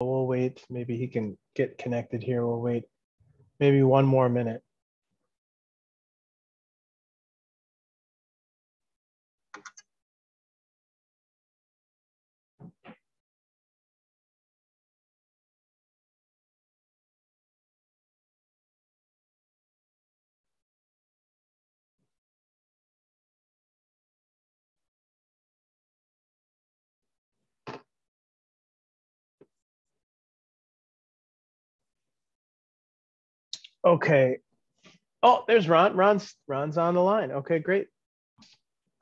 We'll wait. Maybe he can get connected here. We'll wait maybe one more minute. Okay. Oh, there's Ron. Ron's on the line. Okay, great.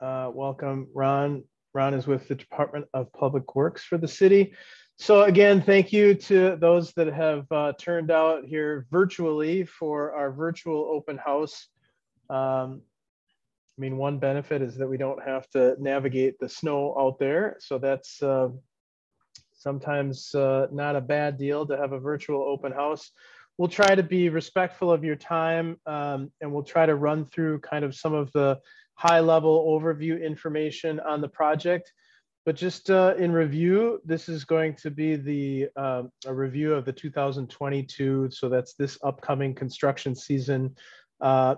Welcome, Ron. Ron is with the Department of Public Works for the city. So again, thank you to those that have turned out here virtually for our virtual open house. I mean, one benefit is that we don't have to navigate the snow out there. So that's sometimes not a bad deal to have a virtual open house. We'll try to be respectful of your time, and we'll try to run through kind of some of the high level overview information on the project. But just in review, this is going to be a review of the 2022, so that's this upcoming construction season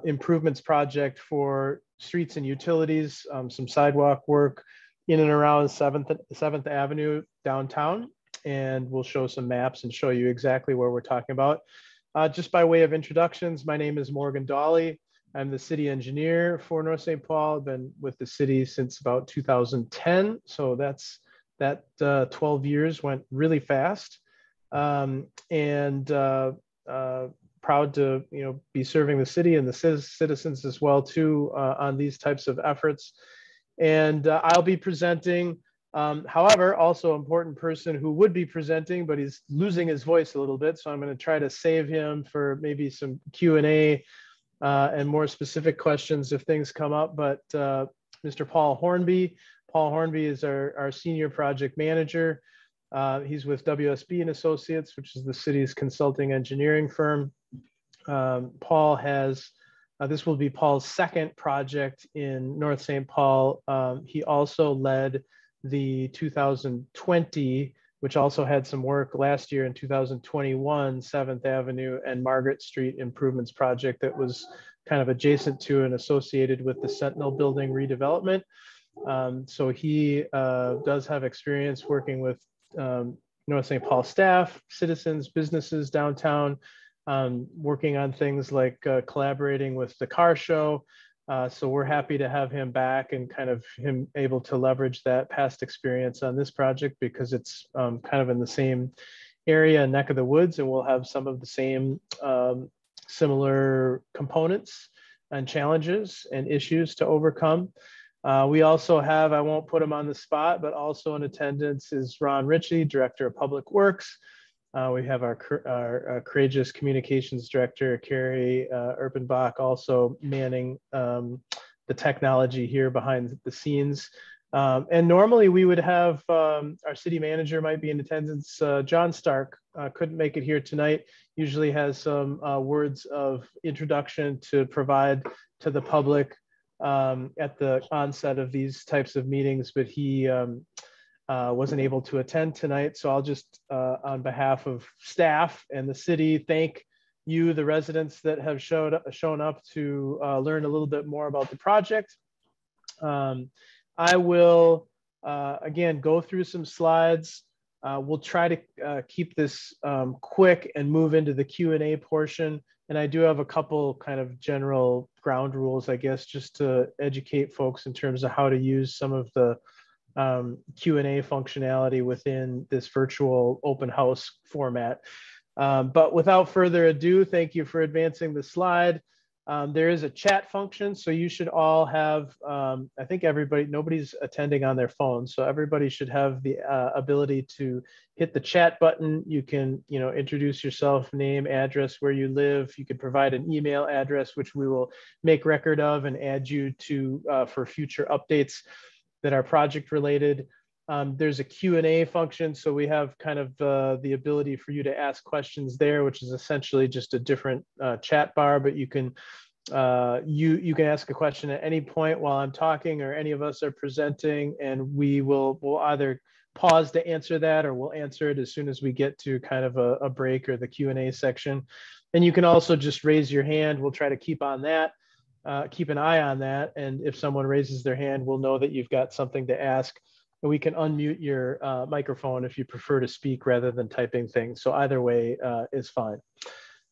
improvements project for streets and utilities, some sidewalk work in and around 7th Avenue downtown. And we'll show some maps and show you exactly where we're talking about. Just by way of introductions, my name is Morgan Dawley. I'm the city engineer for North St. Paul. I've been with the city since about 2010. So that 12 years went really fast. Proud to be serving the city and the citizens as well too on these types of efforts. And I'll be presenting. However, also important person who would be presenting, but he's losing his voice a little bit. So I'm going to try to save him for maybe some Q&A and more specific questions if things come up. But Mr. Paul Hornby. Paul Hornby is our senior project manager. He's with WSB and Associates, which is the city's consulting engineering firm. Paul has, this will be Paul's second project in North St. Paul. He also led the 2020, which also had some work last year in 2021, 7th Avenue and Margaret Street improvements project that was kind of adjacent to and associated with the Sentinel building redevelopment. So he does have experience working with North St. Paul staff, citizens, businesses downtown, working on things like collaborating with the car show. So we're happy to have him back and kind of him able to leverage that past experience on this project because it's kind of in the same area and neck of the woods, and we'll have some of the same similar components and challenges and issues to overcome. We also have, I won't put him on the spot, but also in attendance is Ron Ritchie, Director of Public Works. We have our courageous communications director, Carrie Erpenbach, also manning the technology here behind the scenes. And normally we would have our city manager might be in attendance. John Stark couldn't make it here tonight. Usually has some words of introduction to provide to the public at the onset of these types of meetings, but he wasn't able to attend tonight. So I'll just, on behalf of staff and the city, thank you, the residents that have shown up to learn a little bit more about the project. I will, again, go through some slides. We'll try to keep this quick and move into the Q&A portion. And I do have a couple kind of general ground rules, I guess, just to educate folks in terms of how to use some of the Q&A functionality within this virtual open house format. But without further ado, thank you for advancing the slide. There is a chat function, so you should all have, I think nobody's attending on their phone, so everybody should have the ability to hit the chat button. You can, introduce yourself, name, address, where you live. You can provide an email address, which we will make record of and add you to for future updates that are project related. There's a Q&A function, so we have kind of the ability for you to ask questions there, which is essentially just a different chat bar, but you can ask a question at any point while I'm talking or any of us are presenting, and we'll either pause to answer that, or we'll answer it as soon as we get to kind of a break or the Q&A section. And you can also just raise your hand. We'll try to keep on that, keep an eye on that. And if someone raises their hand, we'll know that you've got something to ask. And we can unmute your microphone if you prefer to speak rather than typing things. So either way is fine.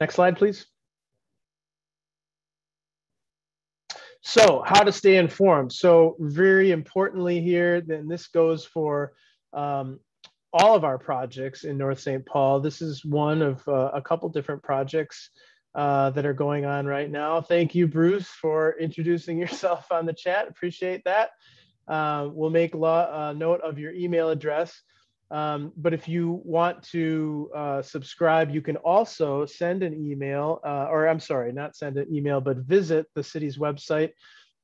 Next slide, please. So how to stay informed. So very importantly here, then this goes for all of our projects in North St. Paul. This is one of a couple different projects that are going on right now. Thank you, Bruce, for introducing yourself on the chat. Appreciate that. We'll make note of your email address. But if you want to subscribe, you can also send an email, or I'm sorry, not send an email, but visit the city's website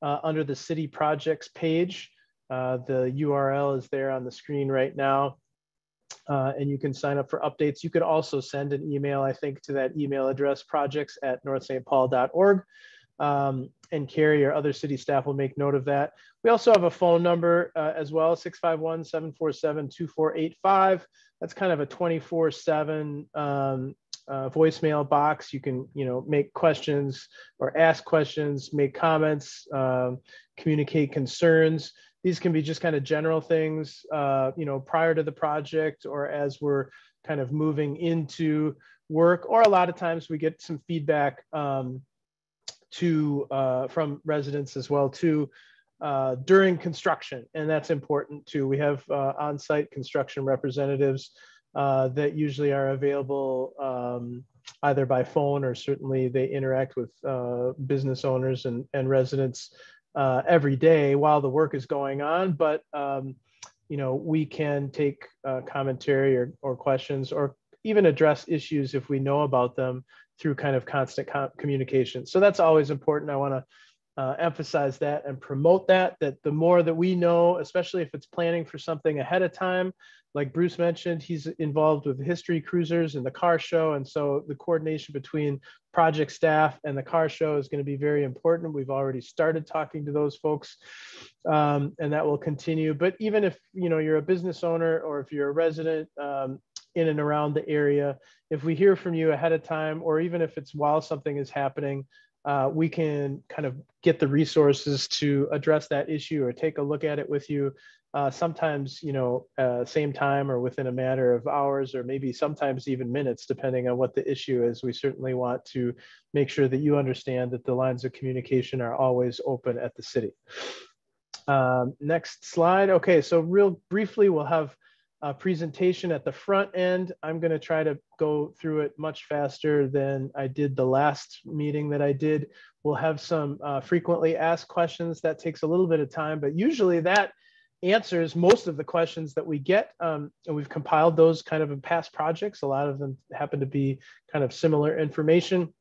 under the city projects page. The URL is there on the screen right now. And you can sign up for updates. You could also send an email, I think, to that email address, projects@northstpaul.org. And Carrie or other city staff will make note of that. We also have a phone number as well, 651-747-2485. That's kind of a 24/7 voicemail box. You can, make questions or ask questions, make comments, communicate concerns. These can be just kind of general things, prior to the project or as we're kind of moving into work, or a lot of times we get some feedback from residents as well too during construction, and that's important too. We have on-site construction representatives that usually are available either by phone, or certainly they interact with business owners and residents every day while the work is going on. But we can take commentary or questions, or even address issues if we know about them through kind of constant communication. So that's always important. I want to emphasize that and promote that the more that we know, especially if it's planning for something ahead of time, like Bruce mentioned, he's involved with history cruisers and the car show. And so the coordination between project staff and the car show is going to be very important. We've already started talking to those folks, and that will continue. But even if, you're a business owner, or if you're a resident in and around the area, if we hear from you ahead of time, or even if it's while something is happening, we can kind of get the resources to address that issue or take a look at it with you. Sometimes, same time or within a matter of hours, or maybe sometimes even minutes, depending on what the issue is. We certainly want to make sure that you understand that the lines of communication are always open at the city. Next slide. Okay, so real briefly, we'll have a presentation at the front end. I'm going to try to go through it much faster than I did the last meeting that I did. We'll have some frequently asked questions. That takes a little bit of time, but usually that answers most of the questions that we get. And we've compiled those kind of in past projects. A lot of them happen to be kind of similar information.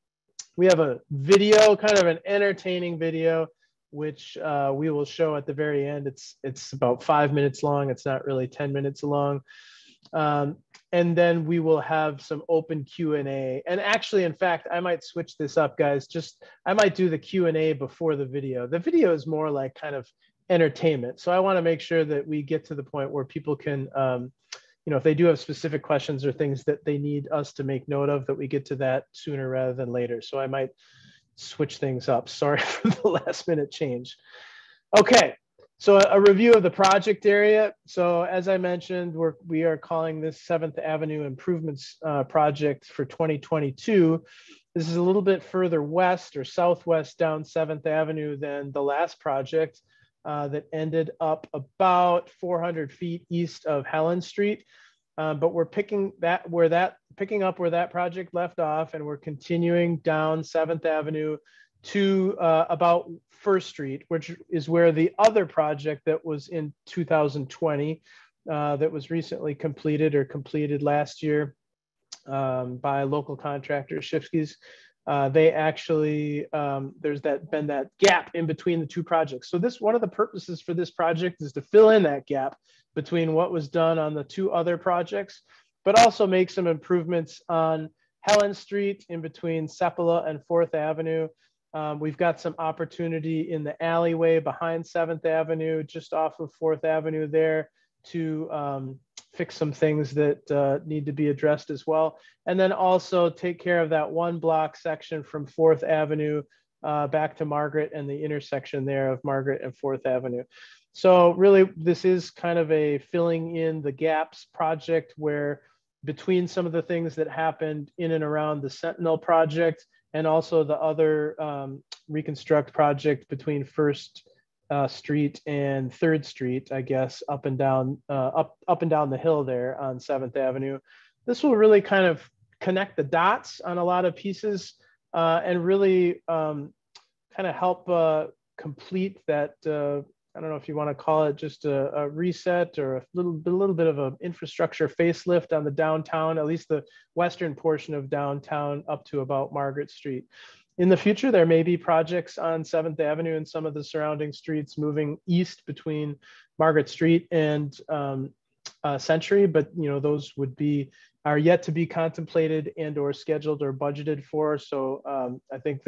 We have a video, kind of an entertaining video, which we will show at the very end. It's about 5 minutes long. It's not really 10 minutes long. And then we will have some open Q&A. And actually, in fact, I might switch this up, guys. I might do the Q&A before the video. The video is more like kind of entertainment. So I want to make sure that we get to the point where people can, if they do have specific questions or things that they need us to make note of, that we get to that sooner rather than later. So I might switch things up. Sorry for the last minute change. Okay, so a review of the project area. So as I mentioned, we are calling this 7th Avenue Improvements Project for 2022. This is a little bit further west or southwest down 7th Avenue than the last project that ended up about 400 feet east of Helen Street. But we're picking up where that project left off, and we're continuing down 7th Avenue to about 1st Street, which is where the other project that was in 2020 that was recently completed last year by local contractor Shifsky's. They actually, there's been that gap in between the two projects. So one of the purposes for this project is to fill in that gap between what was done on the two other projects, but also make some improvements on Helen Street in between Sepulveda and 4th Avenue. We've got some opportunity in the alleyway behind 7th Avenue, just off of 4th Avenue there, to fix some things that need to be addressed as well. And then also take care of that one block section from 4th Avenue back to Margaret and the intersection there of Margaret and 4th Avenue. So really, this is kind of a filling in the gaps project where between some of the things that happened in and around the Sentinel project and also the other reconstruct project between First Street and 3rd Street, I guess, up and down the hill there on 7th Avenue. This will really kind of connect the dots on a lot of pieces and really kind of help complete that. I don't know if you want to call it just a reset or a little bit of an infrastructure facelift on the downtown, at least the western portion of downtown up to about Margaret Street. In the future, there may be projects on 7th Avenue and some of the surrounding streets moving east between Margaret Street and Century, but those are yet to be contemplated and or scheduled or budgeted for. So I think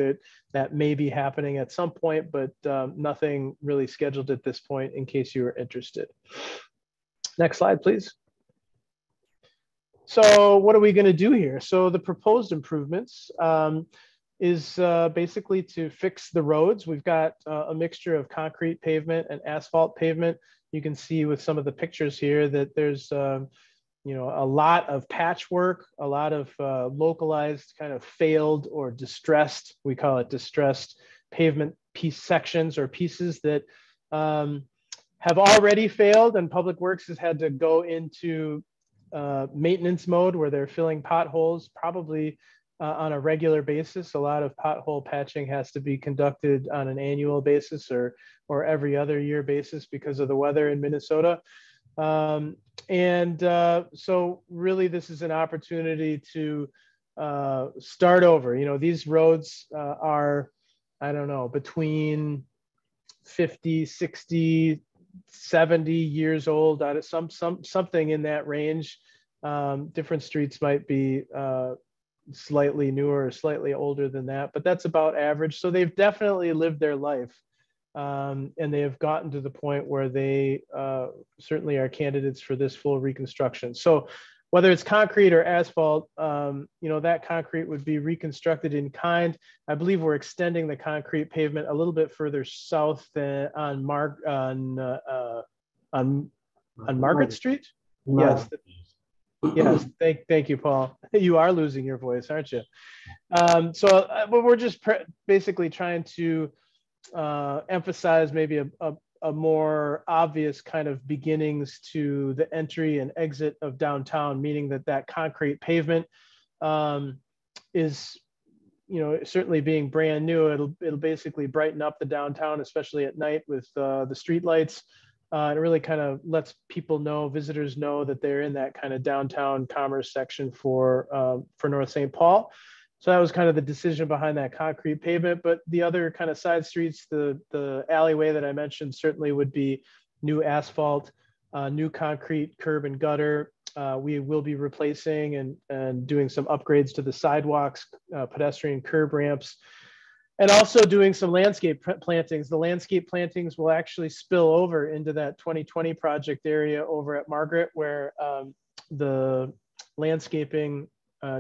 that may be happening at some point, but nothing really scheduled at this point in case you are interested. Next slide, please. So what are we going to do here? So the proposed improvements is basically to fix the roads. We've got a mixture of concrete pavement and asphalt pavement. You can see with some of the pictures here that there's a lot of patchwork, a lot of localized kind of failed or distressed, we call it distressed pavement piece sections or pieces that have already failed, and Public Works has had to go into maintenance mode where they're filling potholes probably on a regular basis. A lot of pothole patching has to be conducted on an annual basis or every other year basis because of the weather in Minnesota. So really this is an opportunity to start over. These roads are, I don't know, between 50, 60, 70 years old, out of something in that range. Different streets might be slightly newer or slightly older than that, but that's about average. So they've definitely lived their life. And they have gotten to the point where they certainly are candidates for this full reconstruction. So whether it's concrete or asphalt, that concrete would be reconstructed in kind. I believe we're extending the concrete pavement a little bit further south than on Margaret Street. Yes. Yes, thank you, Paul. You are losing your voice, aren't you? But we're just basically trying to emphasize maybe a more obvious kind of beginnings to the entry and exit of downtown, meaning that concrete pavement is, certainly being brand new. It'll basically brighten up the downtown, especially at night with the street lights. It really kind of lets people know, visitors know that they're in that kind of downtown commerce section for North St. Paul. So that was kind of the decision behind that concrete pavement. But the other kind of side streets, the alleyway that I mentioned certainly would be new asphalt, new concrete curb and gutter. We will be replacing and doing some upgrades to the sidewalks, pedestrian curb ramps, and also doing some landscape plantings. The landscape plantings will actually spill over into that 2020 project area over at Margaret, where the landscaping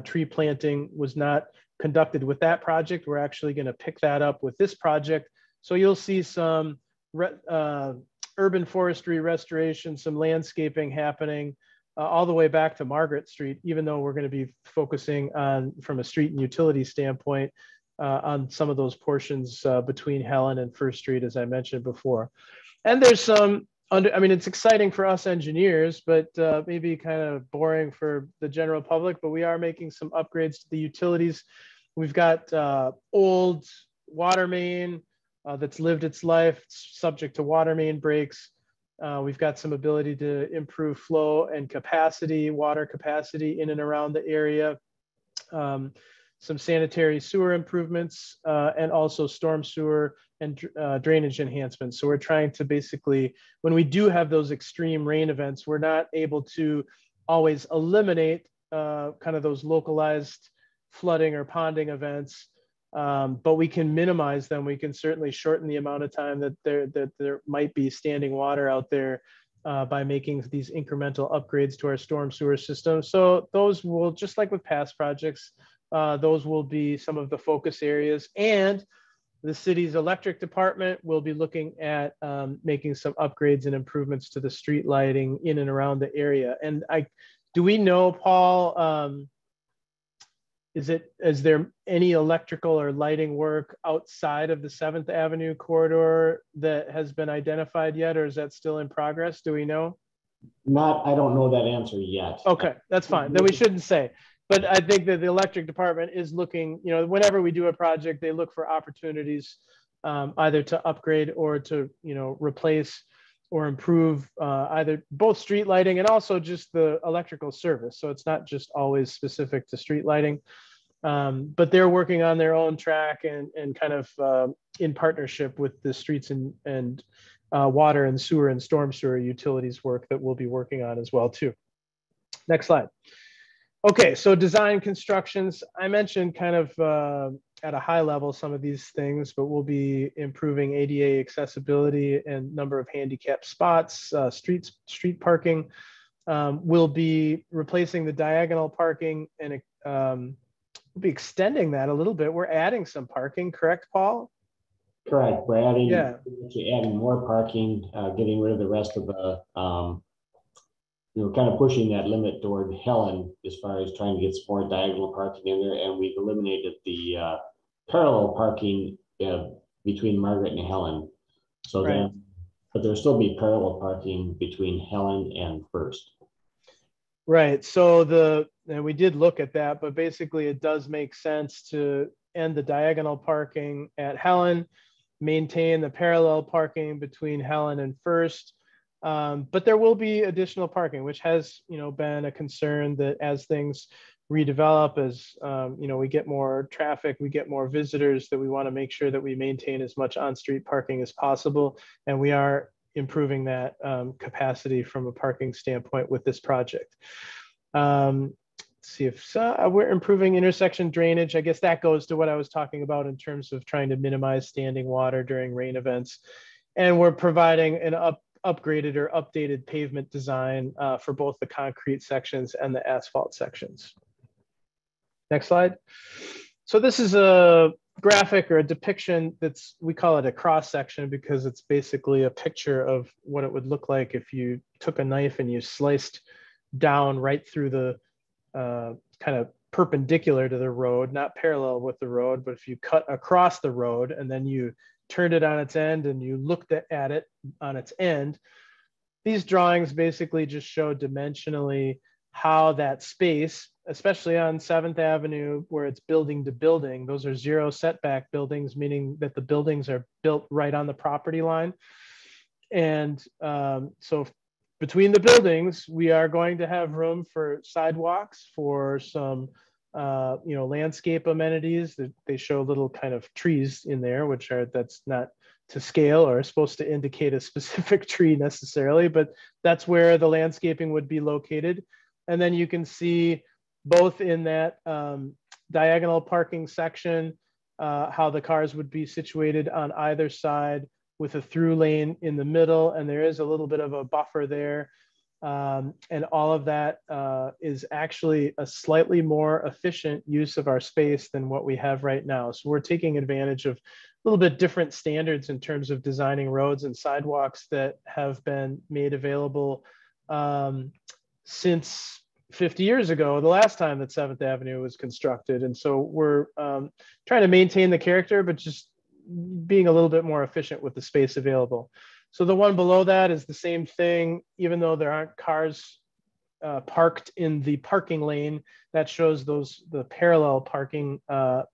tree planting was not conducted with that project. We're actually going to pick that up with this project. So you'll see some urban forestry restoration, some landscaping happening all the way back to Margaret Street, even though we're going to be focusing on, from a street and utility standpoint, on some of those portions between Helen and First Street, as I mentioned before. And there's some, it's exciting for us engineers, but maybe kind of boring for the general public, but we are making some upgrades to the utilities. We've got old water main that's lived its life, subject to water main breaks. We've got some ability to improve flow and capacity, water capacity in and around the area. Some sanitary sewer improvements, and also storm sewer and drainage enhancements. So we're trying to basically, when we do have those extreme rain events, we're not able to always eliminate kind of those localized flooding or ponding events, but we can minimize them. We can certainly shorten the amount of time that there might be standing water out there by making these incremental upgrades to our storm sewer system. So those will, just like with past projects, those will be some of the focus areas. And the city's electric department will be looking at making some upgrades and improvements to the street lighting in and around the area. And do we know, Paul, is there any electrical or lighting work outside of the 7th Avenue corridor that has been identified yet, or is that still in progress? Do we know? I don't know that answer yet. Okay, that's fine. Then we shouldn't say. But I think that the electric department is looking, whenever we do a project, they look for opportunities either to upgrade or to, replace or improve either both street lighting and also just the electrical service. So it's not just always specific to street lighting, but they're working on their own track and kind of in partnership with the streets and water and sewer and storm sewer utilities work that we'll be working on as well too. Next slide. Okay, so design constructions, I mentioned kind of at a high level some of these things, but we'll be improving ADA accessibility and number of handicap spots, street parking. We'll be replacing the diagonal parking and we'll be extending that a little bit. We're adding some parking, correct, Paul? Correct. We're adding more parking, getting rid of the rest of the kind of pushing that limit toward Helen as far as trying to get some more diagonal parking in there. And we've eliminated the parallel parking between Margaret and Helen. So right. But there'll still be parallel parking between Helen and First. Right. So and we did look at that, but basically it does make sense to end the diagonal parking at Helen, maintain the parallel parking between Helen and First. But there will be additional parking, which has, been a concern that as things redevelop, as we get more traffic, we get more visitors, that we want to make sure that we maintain as much on-street parking as possible. And we are improving that capacity from a parking standpoint with this project. Let's see if we're improving intersection drainage. I guess that goes to what I was talking about in terms of trying to minimize standing water during rain events. And we're providing an upgraded or updated pavement design for both the concrete sections and the asphalt sections. Next slide. So this is a graphic or a depiction we call it a cross section because it's basically a picture of what it would look like if you took a knife and you sliced down right through the kind of perpendicular to the road, not parallel with the road, but if you cut across the road and then you turned it on its end and you looked at it on its end. These drawings basically just show dimensionally how that space, especially on 7th Avenue, where it's building to building, those are zero setback buildings, meaning that the buildings are built right on the property line. And so between the buildings, we are going to have room for sidewalks, for some landscape amenities. That they show little kind of trees in there, that's not to scale or supposed to indicate a specific tree necessarily, but that's where the landscaping would be located. And then you can see both in that diagonal parking section, how the cars would be situated on either side with a through lane in the middle. And there is a little bit of a buffer there. And all of that is actually a slightly more efficient use of our space than what we have right now. So we're taking advantage of a little bit different standards in terms of designing roads and sidewalks that have been made available since 50 years ago, the last time that 7th Avenue was constructed. And so we're trying to maintain the character, but just being a little bit more efficient with the space available. So the one below that is the same thing, even though there aren't cars parked in the parking lane, that shows the parallel parking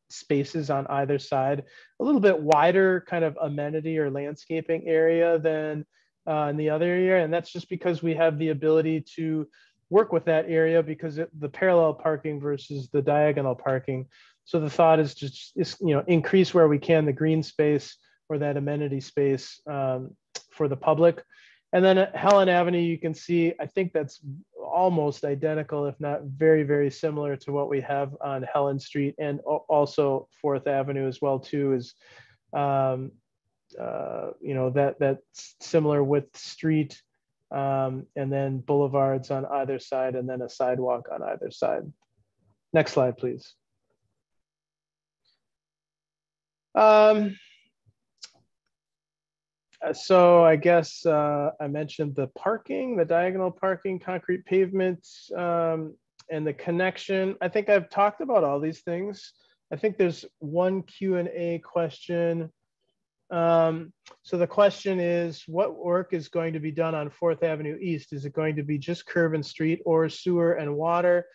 spaces on either side, a little bit wider kind of amenity or landscaping area than in the other area. And that's just because we have the ability to work with that area because the parallel parking versus the diagonal parking. So the thought is just increase where we can the green space or that amenity space for the public. And then at Helen Avenue, you can see, I think that's almost identical, if not very, very similar to what we have on Helen Street, and also 4th Avenue as well too, is that's similar width street and then boulevards on either side, and then a sidewalk on either side. Next slide, please. So I guess I mentioned the parking, the diagonal parking, concrete pavements, and the connection. I think I've talked about all these things. I think there's one Q&A question. So the question is, what work is going to be done on 4th Avenue East? Is it going to be just curb and street, or sewer and water?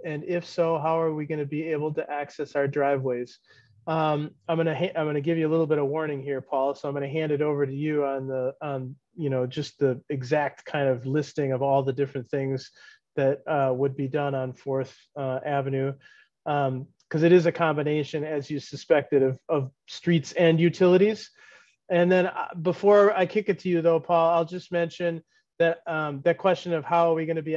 And if so, how are we going to be able to access our driveways? I'm going to give you a little bit of warning here, Paul. So I'm going to hand it over to you on just the exact kind of listing of all the different things that would be done on 4th Avenue. Because it is a combination, as you suspected, of streets and utilities. And then before I kick it to you, though, Paul, I'll just mention that that question of how are we going to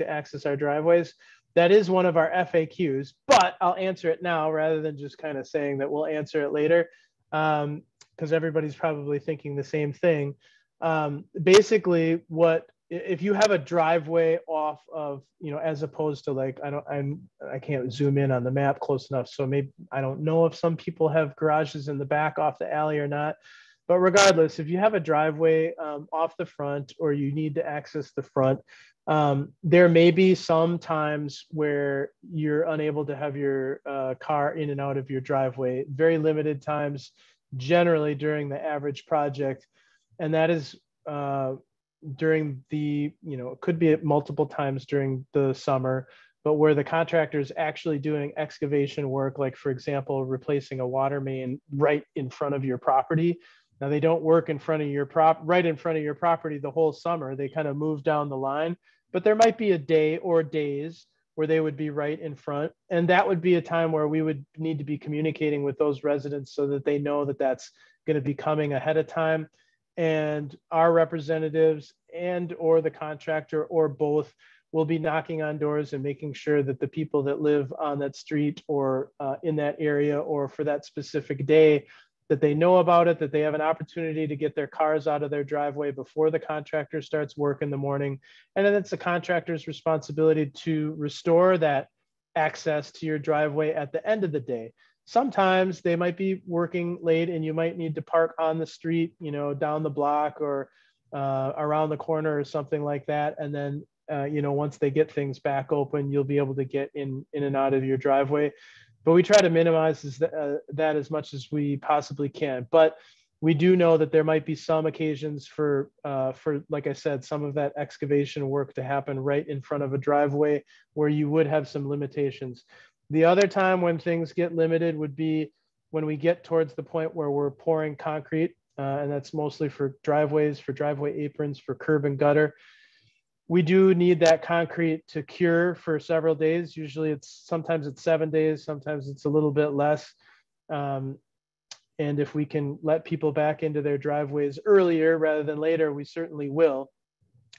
access our driveways? That is one of our FAQs, but I'll answer it now rather than just kind of saying that we'll answer it later, because everybody's probably thinking the same thing. Basically, if you have a driveway off of, as opposed to like, I can't zoom in on the map close enough. So maybe, I don't know if some people have garages in the back off the alley or not, but regardless, if you have a driveway off the front, or you need to access the front, there may be some times where you're unable to have your car in and out of your driveway, very limited times, generally during the average project. And that is during the, it could be at multiple times during the summer, but where the contractor is actually doing excavation work, like for example, replacing a water main right in front of your property. Now they don't work in front of your right in front of your property the whole summer. They kind of move down the line, but there might be a day or days where they would be right in front. And that would be a time where we would need to be communicating with those residents so that they know that that's going to be coming ahead of time. And our representatives or the contractor or both will be knocking on doors and making sure that the people that live on that street or in that area or for that specific day, that they know about it, that they have an opportunity to get their cars out of their driveway before the contractor starts work in the morning. And then it's the contractor's responsibility to restore that access to your driveway at the end of the day. Sometimes they might be working late and you might need to park on the street, down the block or around the corner or something like that. And then, once they get things back open, you'll be able to get in and out of your driveway. But we try to minimize that as much as we possibly can. But we do know that there might be some occasions for, like I said, some of that excavation work to happen right in front of a driveway where you would have some limitations. The other time when things get limited would be when we get towards the point where we're pouring concrete, and that's mostly for driveways, for driveway aprons, for curb and gutter. We do need that concrete to cure for several days. Usually sometimes it's 7 days, sometimes it's a little bit less. And if we can let people back into their driveways earlier rather than later, we certainly will.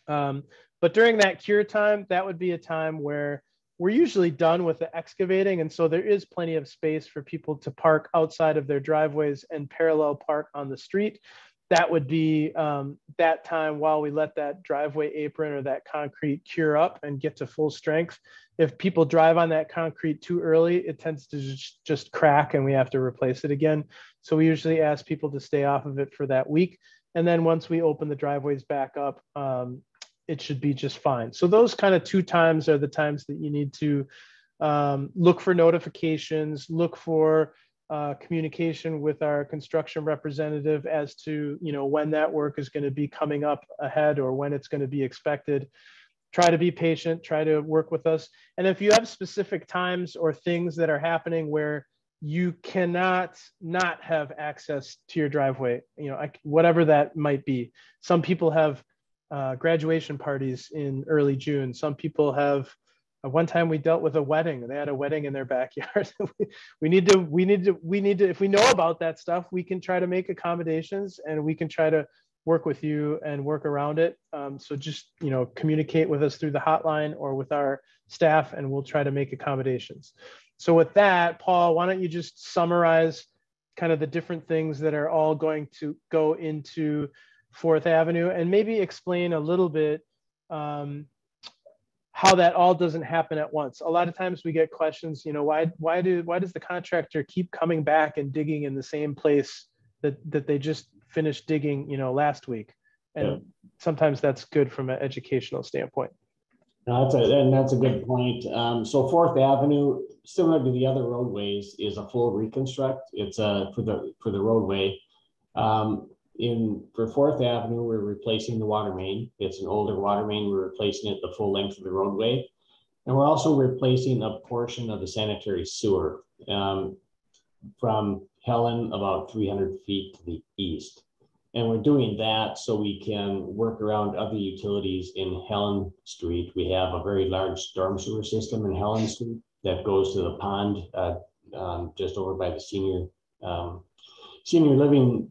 But during that cure time, that would be a time where we're usually done with the excavating. And so there is plenty of space for people to park outside of their driveways and parallel park on the street. That would be that time while we let that driveway apron or that concrete cure up and get to full strength. If people drive on that concrete too early, it tends to just crack and we have to replace it again. So we usually ask people to stay off of it for that week. And then once we open the driveways back up, it should be just fine. So those kind of 2 times are the times that you need to look for notifications, look for communication with our construction representative as to, when that work is going to be coming up ahead or when it's going to be expected. Try to be patient, try to work with us. And if you have specific times or things that are happening where you cannot not have access to your driveway, whatever that might be. Some people have graduation parties in early June. Some people have, one time we dealt with a wedding. They had a wedding in their backyard. we need to, if we know about that stuff, we can try to make accommodations and we can try to work with you and work around it. So just, communicate with us through the hotline or with our staff and we'll try to make accommodations. So with that, Paul, why don't you just summarize kind of the different things that are all going to go into 4th Avenue, and maybe explain a little bit how that all doesn't happen at once. A lot of times we get questions, why does the contractor keep coming back and digging in the same place that they just finished digging, last week? And sometimes that's good from an educational standpoint. No, that's a good point. So 4th Avenue, similar to the other roadways, is a full reconstruct. It's for the roadway. For 4th Avenue, we're replacing the water main. It's an older water main. We're replacing it the full length of the roadway. And we're also replacing a portion of the sanitary sewer from Helen about 300 feet to the east. And we're doing that so we can work around other utilities in Helen Street. We have a very large storm sewer system in Helen Street that goes to the pond just over by the senior living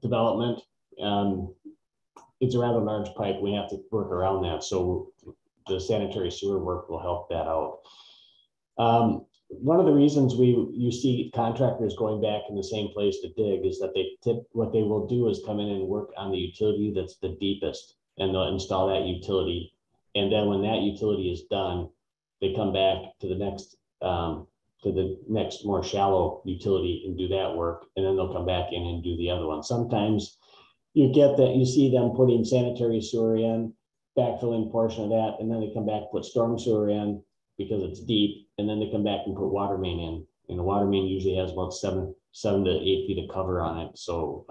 development. It's a rather large pipe. We have to work around that. So the sanitary sewer work will help that out. One of the reasons you see contractors going back in the same place to dig is that what they will do is come in and work on the utility that's the deepest, and they'll install that utility. And then when that utility is done, they come back to the next more shallow utility and do that work. And then they'll come back in and do the other one. Sometimes you see them putting sanitary sewer in, backfilling portion of that, and then they come back, put storm sewer in because it's deep, and then they come back and put water main in. And the water main usually has about 7 to 8 feet of cover on it. So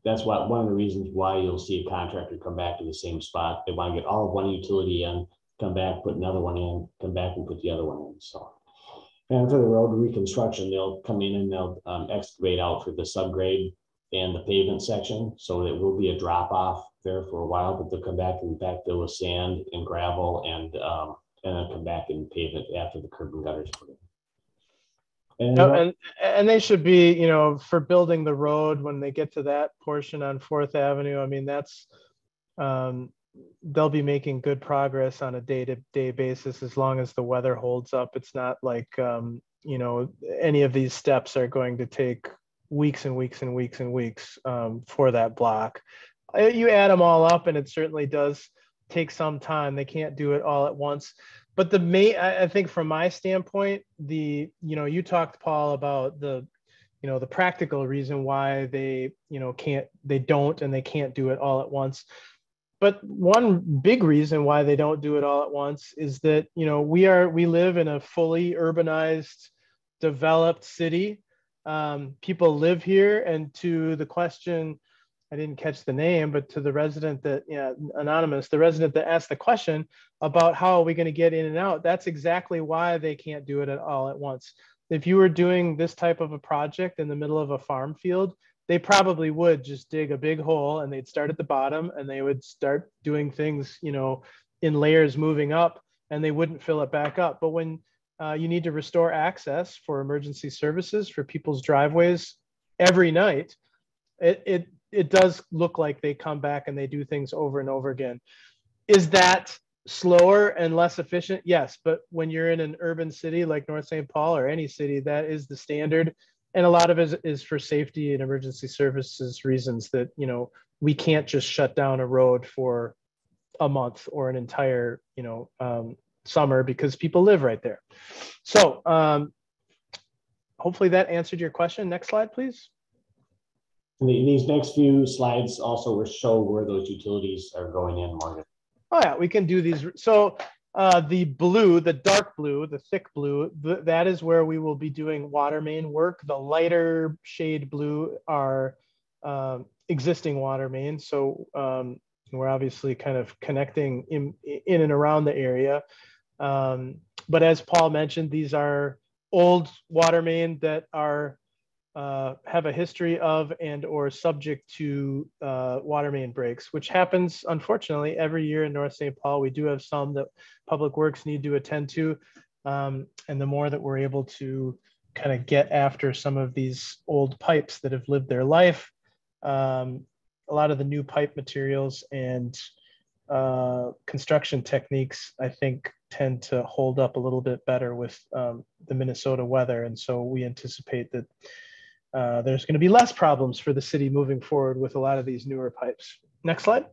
that's one of the reasons why you'll see a contractor come back to the same spot. They want to get all of one utility in, come back, put another one in, come back and put the other one in. So, and for the road reconstruction, they'll come in and they'll excavate out for the subgrade and the pavement section. So it will be a drop off there for a while, but they'll come back and backfill with sand and gravel and then come back and pave it after the curb and gutters put in. And they should be, for building the road when they get to that portion on 4th Avenue. I mean, that's they'll be making good progress on a day-to-day basis as long as the weather holds up. It's not like any of these steps are going to take weeks and weeks and weeks and weeks for that block. You add them all up, and it certainly does take some time. They can't do it all at once. But I think from my standpoint, you talked, Paul, about the practical reason why they don't and they can't do it all at once. But one big reason why they don't do it all at once is that, we live in a fully urbanized, developed city. People live here, and to the question, I didn't catch the name, but to the resident anonymous, the resident that asked the question about how are we going to get in and out, that's exactly why they can't do it all at once. If you were doing this type of a project in the middle of a farm field, they probably would just dig a big hole and they'd start at the bottom and they would start doing things, in layers moving up, and they wouldn't fill it back up. But when you need to restore access for emergency services for people's driveways every night, it does look like they come back and they do things over and over again. Is that slower and less efficient? Yes, but when you're in an urban city like North St. Paul or any city, that is the standard. And a lot of it is for safety and emergency services reasons that, we can't just shut down a road for a month or an entire, summer because people live right there. So hopefully that answered your question. Next slide, please. These next few slides also will show where those utilities are going in, Morgan. Oh yeah, we can do these. So the blue, the dark blue, the thick blue, that is where we will be doing water main work. The lighter shade blue are existing water main. So we're obviously kind of connecting in and around the area. But as Paul mentioned, these are old water main that are have a history of and or subject to water main breaks, which happens unfortunately every year in North St. Paul. We do have some that Public Works need to attend to, and the more that we're able to kind of get after some of these old pipes that have lived their life, a lot of the new pipe materials and construction techniques, I think, tend to hold up a little bit better with the Minnesota weather. And so we anticipate that there's going to be less problems for the city moving forward with a lot of these newer pipes. Next slide.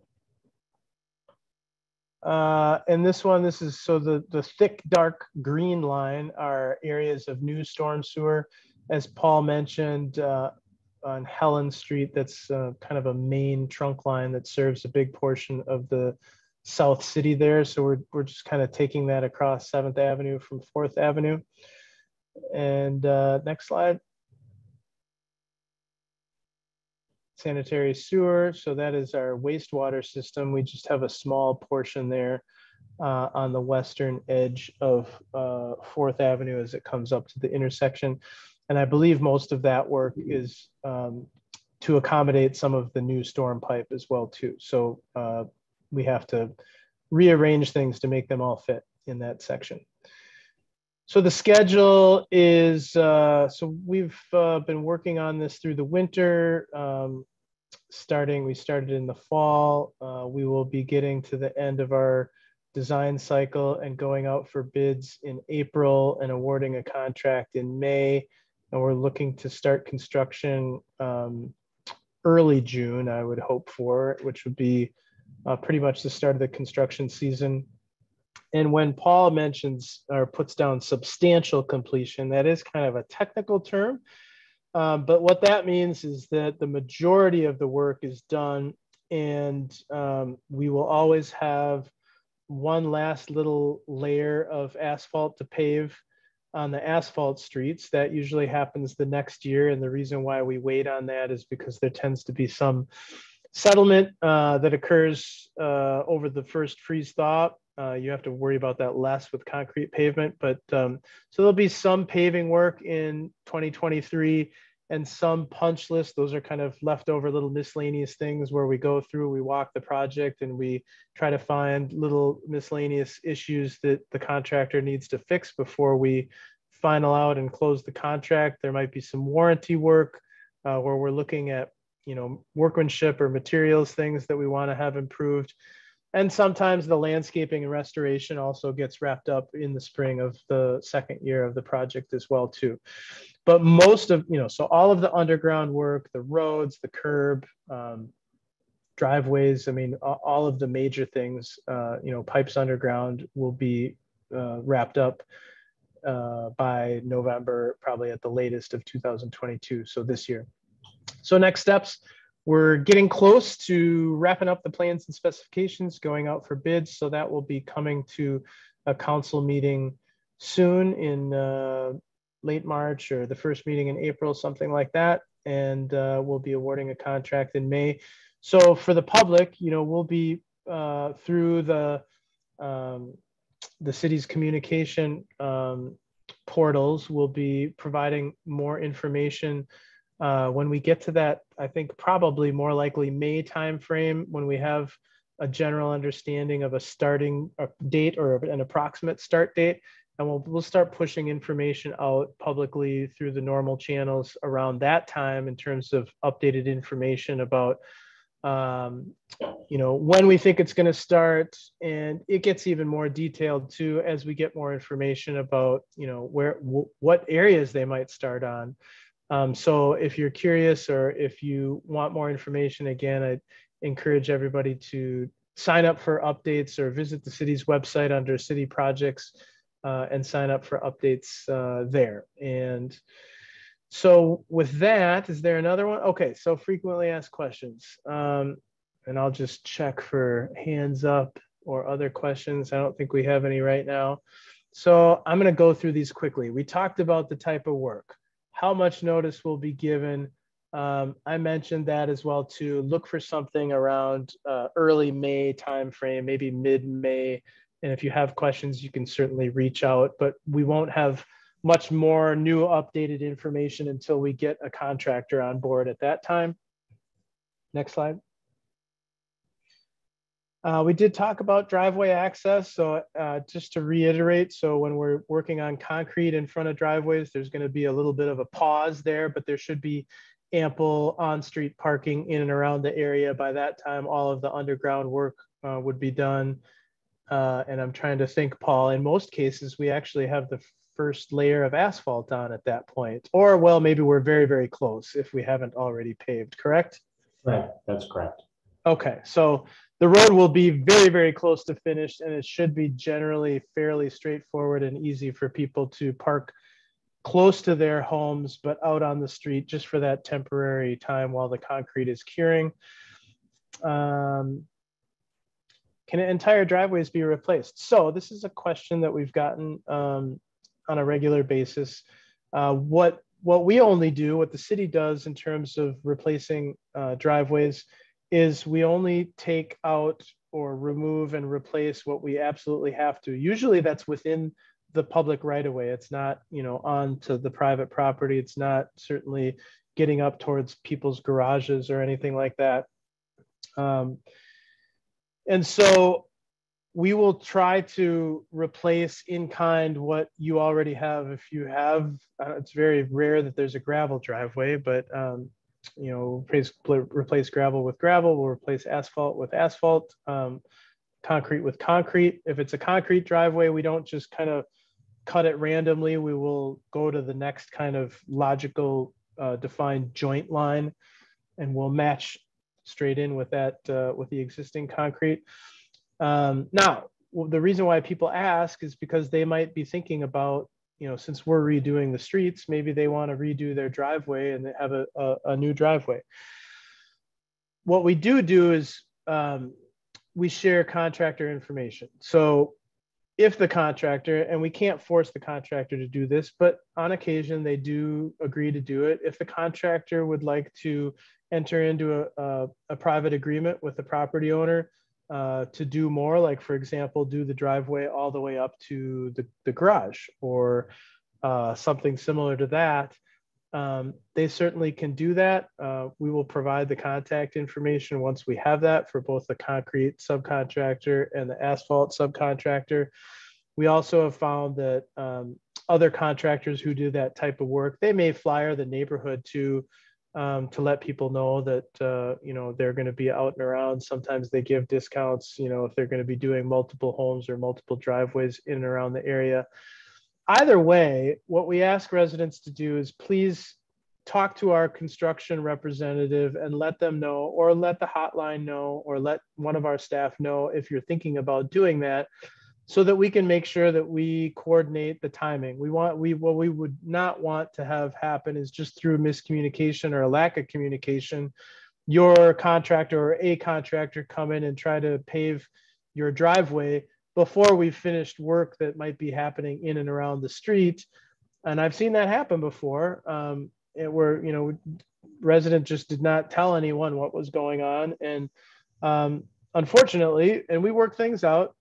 And this one, this is, so the thick, dark green line are areas of new storm sewer. As Paul mentioned, on Helen Street, that's kind of a main trunk line that serves a big portion of the South City there. So we're just kind of taking that across 7th Avenue from 4th Avenue. And next slide. Sanitary sewer, so that is our wastewater system. We just have a small portion there on the western edge of 4th Avenue as it comes up to the intersection. And I believe most of that work is to accommodate some of the new storm pipe as well too. So we have to rearrange things to make them all fit in that section. So the schedule is, so we've been working on this through the winter. We started in the fall. We will be getting to the end of our design cycle and going out for bids in April and awarding a contract in May. And we're looking to start construction early June, I would hope for, which would be pretty much the start of the construction season. And when Paul mentions or puts down substantial completion, that is kind of a technical term. But what that means is that the majority of the work is done, and we will always have one last little layer of asphalt to pave on the asphalt streets. That usually happens the next year. And the reason why we wait on that is because there tends to be some settlement that occurs over the first freeze thaw. You have to worry about that less with concrete pavement, but so there'll be some paving work in 2023 and some punch lists. Those are kind of leftover little miscellaneous things where we go through, we walk the project and we try to find little miscellaneous issues that the contractor needs to fix before we final out and close the contract. There might be some warranty work where we're looking at, workmanship or materials, things that we want to have improved. And sometimes the landscaping and restoration also gets wrapped up in the spring of the second year of the project as well too. But most of, so all of the underground work, the roads, the curb, driveways, I mean, all of the major things, pipes underground will be wrapped up by November, probably at the latest of 2022. So this year. So next steps, we're getting close to wrapping up the plans and specifications, going out for bids. So that will be coming to a council meeting soon in late March or the first meeting in April, something like that. And we'll be awarding a contract in May. So for the public, we'll be through the city's communication portals, we'll be providing more information when we get to that. I think probably more likely May timeframe, when we have a general understanding of a starting date or an approximate start date. And we'll start pushing information out publicly through the normal channels around that time in terms of updated information about, when we think it's going to start. And it gets even more detailed too, as we get more information about, what areas they might start on. So if you're curious or if you want more information, again, I encourage everybody to sign up for updates or visit the city's website under city projects and sign up for updates there. And so with that, is there another one? Okay, so frequently asked questions. And I'll just check for hands up or other questions. I don't think we have any right now. So I'm going to go through these quickly. We talked about the type of work. How much notice will be given? I mentioned that as well too. Look for something around early May timeframe, maybe mid-May. And if you have questions, you can certainly reach out, but we won't have much more new updated information until we get a contractor on board at that time. Next slide. We did talk about driveway access. So just to reiterate, so when we're working on concrete in front of driveways, there's going to be a little bit of a pause there, but there should be ample on-street parking in and around the area. By that time, all of the underground work would be done. And I'm trying to think, Paul, in most cases, we actually have the first layer of asphalt on at that point. Or, well, maybe we're very, very close if we haven't already paved, correct? Right, that's correct. Okay, so the road will be very, very close to finished, and it should be generally fairly straightforward and easy for people to park close to their homes, but out on the street just for that temporary time while the concrete is curing. Can entire driveways be replaced? So this is a question that we've gotten on a regular basis. What we only do, what the city does in terms of replacing driveways, is we only take out or remove and replace what we absolutely have to. Usually that's within the public right of way. It's not, onto the private property. It's not certainly getting up towards people's garages or anything like that. And so we will try to replace in kind what you already have. If you have, it's very rare that there's a gravel driveway, but replace gravel with gravel. We'll replace asphalt with asphalt, concrete with concrete. If it's a concrete driveway, we don't just kind of cut it randomly. We will go to the next kind of logical defined joint line, and we'll match straight in with that, with the existing concrete. Now, the reason why people ask is because they might be thinking about, since we're redoing the streets, maybe they want to redo their driveway and they have a new driveway. What we do is we share contractor information. So if the contractor, and we can't force the contractor to do this, but on occasion they do agree to do it. If the contractor would like to enter into a private agreement with the property owner to do more, like for example, do the driveway all the way up to the garage or something similar to that, they certainly can do that. We will provide the contact information once we have that for both the concrete subcontractor and the asphalt subcontractor. We also have found that other contractors who do that type of work, they may flyer the neighborhood to let people know that they're going to be out and around. Sometimes they give discounts, if they're going to be doing multiple homes or multiple driveways in and around the area. Either way, what we ask residents to do is please talk to our construction representative and let them know, or let the hotline know, or let one of our staff know if you're thinking about doing that, so that we can make sure that we coordinate the timing. What we would not want to have happen is just through miscommunication or a lack of communication, your contractor or a contractor come in and try to pave your driveway before we've finished work that might be happening in and around the street. And I've seen that happen before, where, resident just did not tell anyone what was going on. And unfortunately, and we worked things out,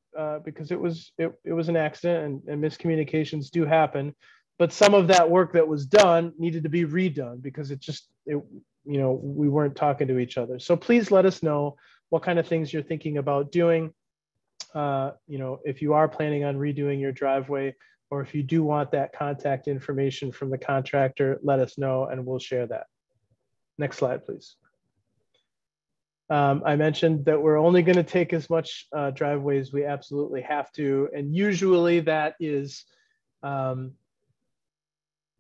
because it was an accident, and miscommunications do happen, but some of that work that was done needed to be redone because we weren't talking to each other. So please let us know what kind of things you're thinking about doing. If you are planning on redoing your driveway, or if you do want that contact information from the contractor, let us know and we'll share that. Next slide, please. I mentioned that we're only going to take as much driveway as we absolutely have to. And usually that is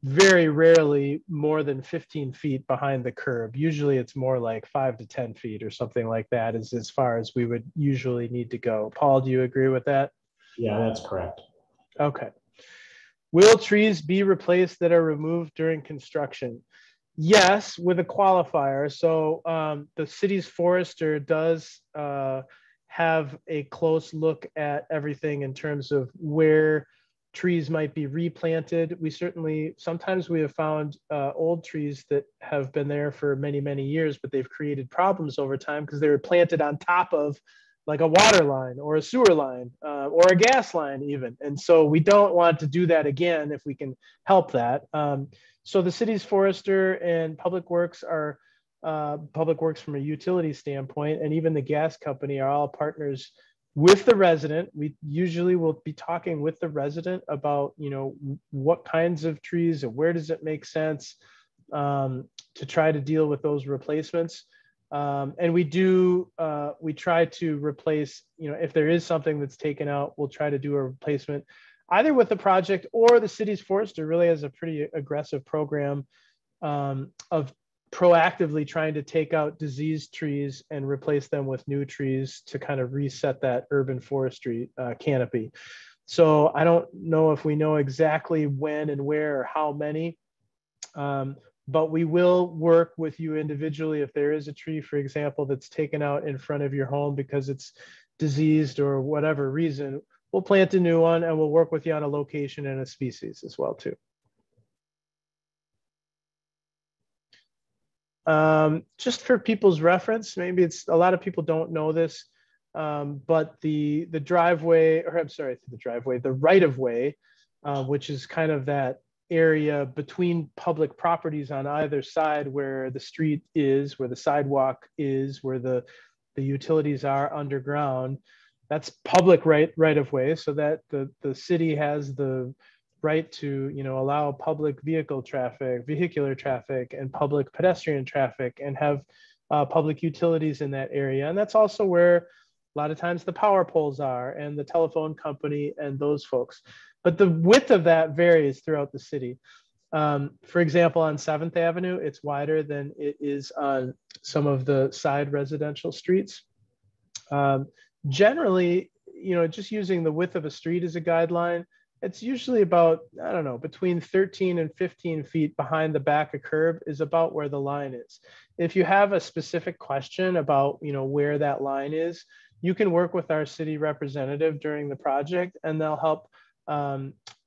very rarely more than 15 feet behind the curb. Usually it's more like 5 to 10 feet or something like that is as far as we would usually need to go. Paul, do you agree with that? Yeah, that's correct. Okay. Will trees be replaced that are removed during construction? Yes, with a qualifier. So the city's forester does have a close look at everything in terms of where trees might be replanted. Sometimes we have found old trees that have been there for many, many years, but they've created problems over time because they were planted on top of like a water line or a sewer line or a gas line even. And so we don't want to do that again if we can help that. So the city's forester and public works from a utility standpoint, and even the gas company are all partners with the resident. We usually will be talking with the resident about, what kinds of trees and where does it make sense to try to deal with those replacements. And we try to replace, if there is something that's taken out, we'll try to do a replacement either with the project, or the city's forester really has a pretty aggressive program of proactively trying to take out diseased trees and replace them with new trees to kind of reset that urban forestry canopy. So I don't know if we know exactly when and where or how many, but we will work with you individually. If there is a tree, for example, that's taken out in front of your home because it's diseased or whatever reason, we'll plant a new one and we'll work with you on a location and a species as well too. Just for people's reference, maybe it's a lot of people don't know this, but the driveway, or I'm sorry, the driveway, the right of way, which is kind of that area between public properties on either side where the street is, where the sidewalk is, where the utilities are underground. That's public right of way, so that the city has the right to allow public vehicular traffic and public pedestrian traffic, and have public utilities in that area. And that's also where a lot of times the power poles are, and the telephone company and those folks. But the width of that varies throughout the city. For example, on 7th Avenue, it's wider than it is on some of the side residential streets. Generally, just using the width of a street as a guideline, it's usually about, I don't know, between 13 and 15 feet behind the back of curb is about where the line is. If you have a specific question about, where that line is, you can work with our city representative during the project, and they'll help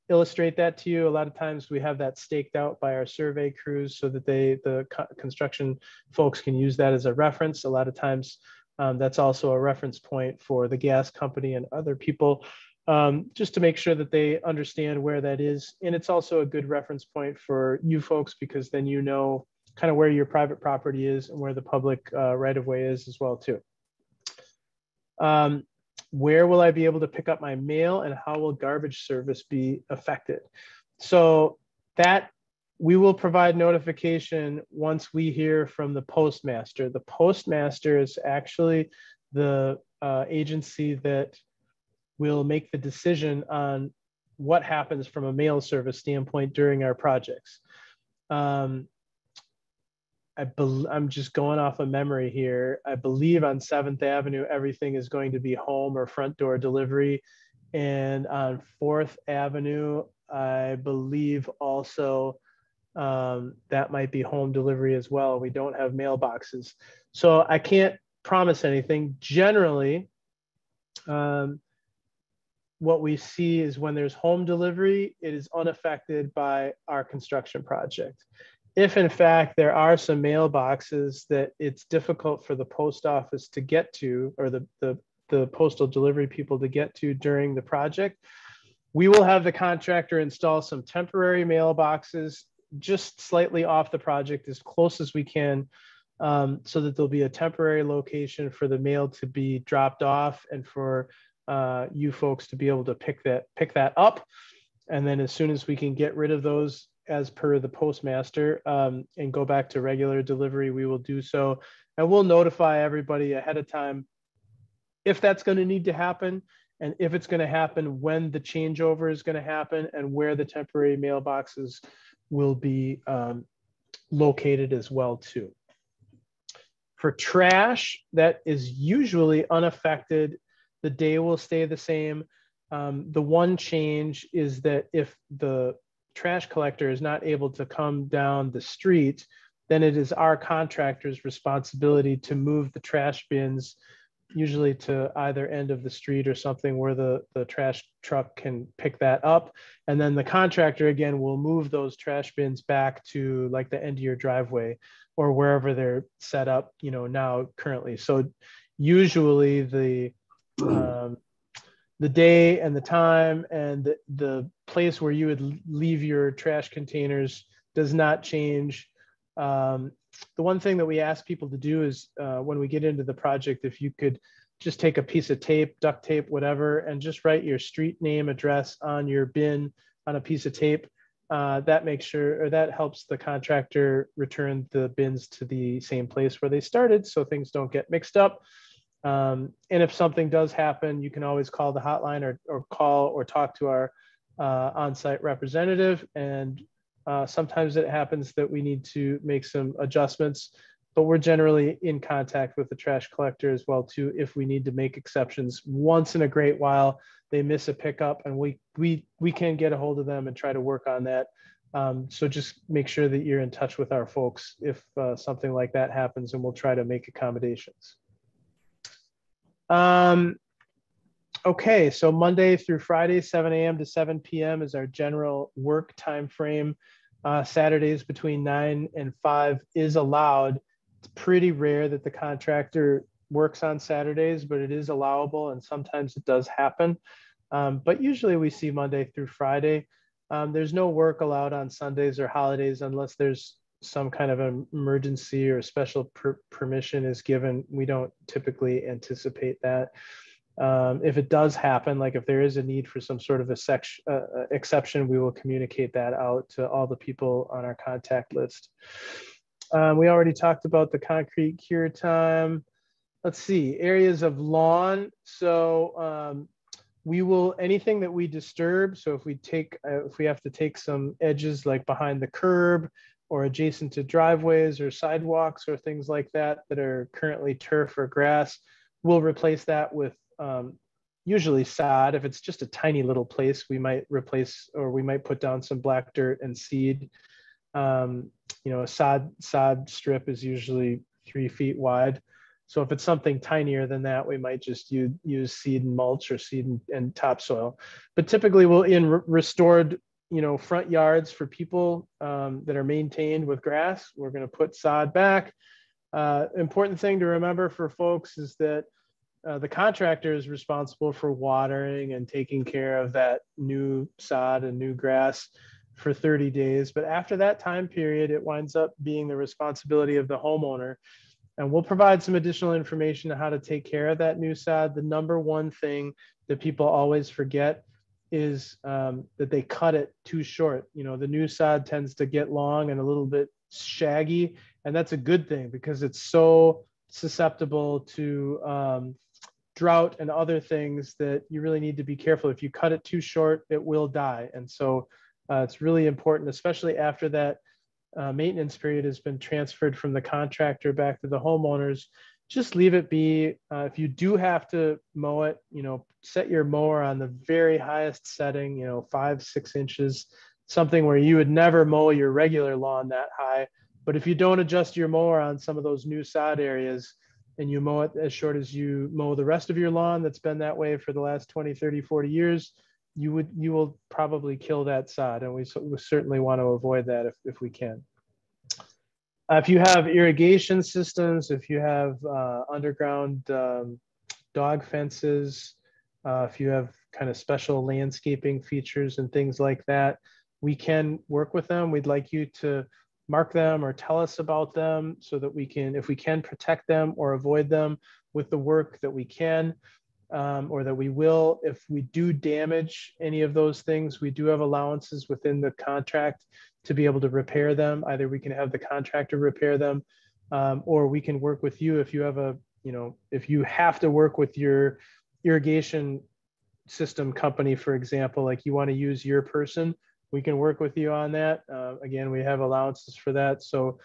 illustrate that to you. A lot of times we have that staked out by our survey crews so that the construction folks can use that as a reference. A lot of times that's also a reference point for the gas company and other people, just to make sure that they understand where that is. And it's also a good reference point for you folks, because then you know kind of where your private property is and where the public right of way is as well too. Where will I be able to pick up my mail, and how will garbage service be affected? So that we will provide notification once we hear from the postmaster. The postmaster is actually the agency that will make the decision on what happens from a mail service standpoint during our projects. I'm just going off of memory here. I believe on 7th Avenue, everything is going to be home or front door delivery. And on 4th Avenue, I believe also that might be home delivery as well. We don't have mailboxes. So I can't promise anything. Generally, what we see is when there's home delivery, it is unaffected by our construction project. If in fact there are some mailboxes that it's difficult for the post office to get to, or the postal delivery people to get to during the project, we will have the contractor install some temporary mailboxes just slightly off the project as close as we can, so that there'll be a temporary location for the mail to be dropped off, and for you folks to be able to pick that up. And then as soon as we can get rid of those as per the postmaster, and go back to regular delivery, we will do so. And we'll notify everybody ahead of time if that's going to need to happen, and if it's going to happen, when the changeover is going to happen, and where the temporary mailboxes will be located as well too. For trash, that is usually unaffected. The day will stay the same. The one change is that if the trash collector is not able to come down the street, then it is our contractor's responsibility to move the trash bins, usually to either end of the street or something where the trash truck can pick that up. And then the contractor again will move those trash bins back to like the end of your driveway or wherever they're set up, now currently. So usually the day and the time and the place where you would leave your trash containers does not change. The one thing that we ask people to do is when we get into the project, if you could just take a piece of tape, duct tape, whatever, and just write your street name, address on your bin on a piece of tape. that makes sure, or that helps the contractor return the bins to the same place where they started, so things don't get mixed up. And if something does happen, you can always call the hotline or call or talk to our on-site representative. And sometimes it happens that we need to make some adjustments, but we're generally in contact with the trash collector as well too, if we need to make exceptions. Once in a great while, they miss a pickup, and we can get a hold of them and try to work on that. So just make sure that you're in touch with our folks if something like that happens, and we'll try to make accommodations. Okay, so Monday through Friday, 7 a.m. to 7 p.m. is our general work time frame. Saturdays between 9 and 5 is allowed. It's pretty rare that the contractor works on Saturdays, but it is allowable, and sometimes it does happen. But usually we see Monday through Friday. There's no work allowed on Sundays or holidays unless there's some kind of an emergency or special permission is given. We don't typically anticipate that. If it does happen, like if there is a need for some sort of exception, we will communicate that out to all the people on our contact list. We already talked about the concrete cure time. Let's see, areas of lawn. So we will, anything that we disturb, so if we have to take some edges like behind the curb or adjacent to driveways or sidewalks or things like that that are currently turf or grass, we'll replace that with usually sod. If it's just a tiny little place, we might replace, or we might put down some black dirt and seed. You know, a sod strip is usually 3 feet wide. So if it's something tinier than that, we might just use seed and mulch or seed and topsoil. But typically we'll in restored, you know, front yards for people that are maintained with grass, we're going to put sod back. Important thing to remember for folks is that the contractor is responsible for watering and taking care of that new sod and new grass for 30 days. But after that time period, it winds up being the responsibility of the homeowner. And we'll provide some additional information on how to take care of that new sod. The number one thing that people always forget is that they cut it too short. You know, the new sod tends to get long and a little bit shaggy, and that's a good thing because it's so susceptible to drought and other things that you really need to be careful. If you cut it too short, it will die. And so it's really important, especially after that maintenance period has been transferred from the contractor back to the homeowners, just leave it be. If you do have to mow it, you know, set your mower on the very highest setting, you know, 5-6 inches, something where you would never mow your regular lawn that high. But if you don't adjust your mower on some of those new sod areas and you mow it as short as you mow the rest of your lawn that's been that way for the last 20, 30, 40 years, you will probably kill that sod. And we certainly want to avoid that if we can. If you have irrigation systems, if you have underground dog fences, if you have kind of special landscaping features and things like that, we can work with them. We'd like you to mark them or tell us about them so that we can, if we can, protect them or avoid them with the work that we can or that we will. If we do damage any of those things, we do have allowances within the contract to be able to repair them. Either we can have the contractor repair them or we can work with you if you have a, you know, if you have to work with your irrigation system company, for example, like you want to use your person, we can work with you on that. Again, we have allowances for that. So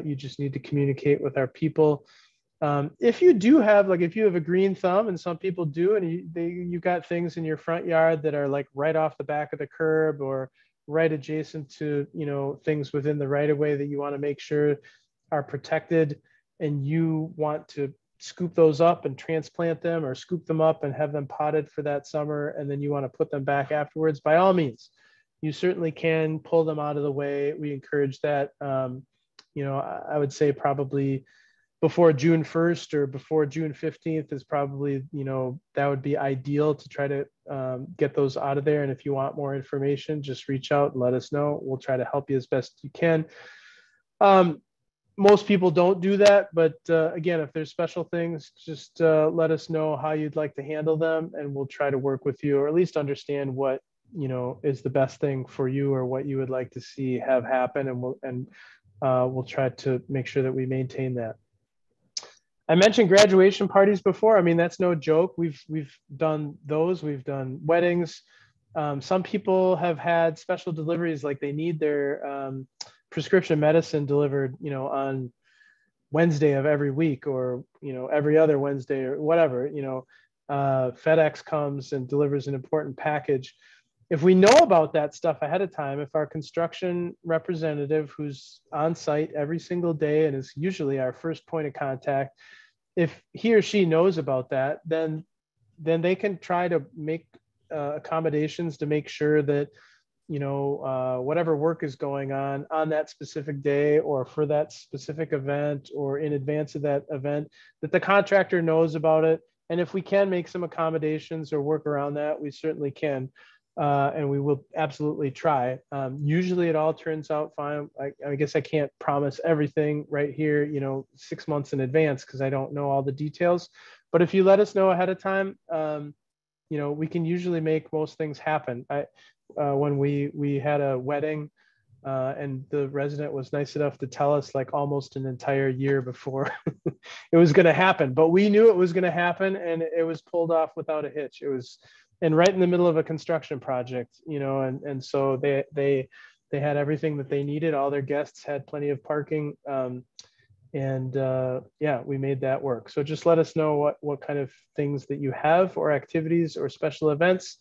you just need to communicate with our people. If you do have, like, if you have a green thumb, and some people do, and you got things in your front yard that are like right off the back of the curb or right adjacent to, you know, things within the right of way that you want to make sure are protected, and you want to scoop those up and transplant them or scoop them up and have them potted for that summer, and then you want to put them back afterwards, by all means, you certainly can pull them out of the way. We encourage that. You know, I would say probably before June 1st or before June 15th is probably, you know, that would be ideal to try to get those out of there. And if you want more information, just reach out and let us know. We'll try to help you as best you can. Most people don't do that, but again, if there's special things, just let us know how you'd like to handle them, and we'll try to work with you, or at least understand what is the best thing for you or what you would like to see have happen, and we'll try to make sure that we maintain that. I mentioned graduation parties before. I mean, that's no joke. We've done those. We've done weddings. Some people have had special deliveries, like they need their prescription medicine delivered, on Wednesday of every week, or every other Wednesday, or whatever. FedEx comes and delivers an important package. If we know about that stuff ahead of time, if our construction representative, who's on site every single day and is usually our first point of contact, if he or she knows about that, then they can try to make accommodations to make sure that whatever work is going on that specific day, or for that specific event, or in advance of that event, that the contractor knows about it. And if we can make some accommodations or work around that, we certainly can. And we will absolutely try. Usually it all turns out fine. I guess I can't promise everything right here, 6 months in advance, because I don't know all the details. But if you let us know ahead of time, we can usually make most things happen. When we had a wedding, and the resident was nice enough to tell us like almost an entire year before it was going to happen, but we knew it was going to happen, and it was pulled off without a hitch. It was, and right in the middle of a construction project, and so they had everything that they needed. All their guests had plenty of parking, and yeah, we made that work. So just let us know what kind of things that you have, or activities or special events,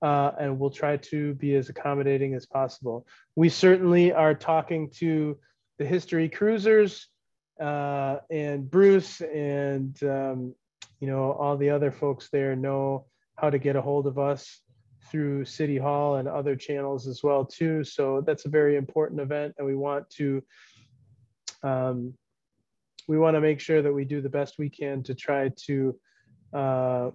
and we'll try to be as accommodating as possible. We certainly are talking to the history cruisers, and Bruce, and all the other folks there know how to get a hold of us through City Hall and other channels as well too. So that's a very important event, and we want to make sure that we do the best we can to try to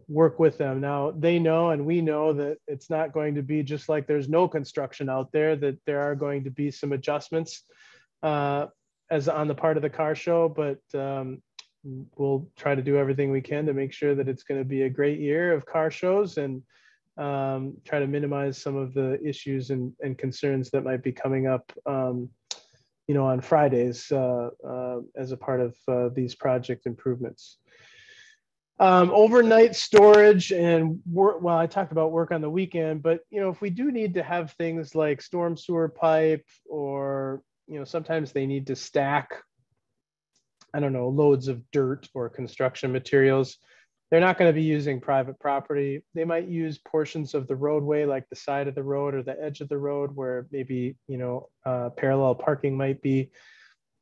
work with them. Now, they know, and we know, that it's not going to be just like there's no construction out there, that there are going to be some adjustments as on the part of the car show, but we'll try to do everything we can to make sure that it's going to be a great year of car shows, and try to minimize some of the issues and concerns that might be coming up on Fridays as a part of these project improvements. Overnight storage and work. Well, I talked about work on the weekend, but if we do need to have things like storm sewer pipe, or sometimes they need to stack, I don't know, loads of dirt or construction materials. They're not going to be using private property. They might use portions of the roadway, like the side of the road or the edge of the road, where maybe parallel parking might be.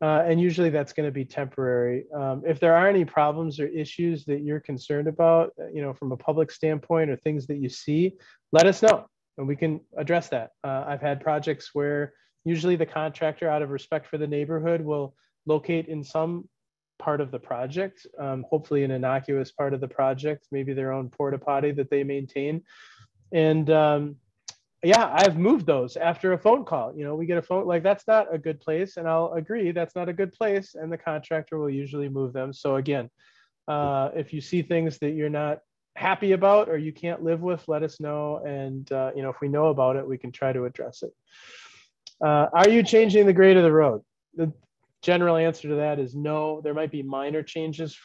And usually that's going to be temporary. If there are any problems or issues that you're concerned about, from a public standpoint, or things that you see, let us know, and we can address that. I've had projects where usually the contractor, out of respect for the neighborhood, will locate in some part of the project, hopefully an innocuous part of the project, maybe their own porta potty that they maintain. And yeah, I've moved those after a phone call. We get a phone, like, that's not a good place. And I'll agree, that's not a good place. And the contractor will usually move them. So again, if you see things that you're not happy about, or you can't live with, let us know. And, if we know about it, we can try to address it. Are you changing the grade of the road? The general answer to that is no. There might be minor changes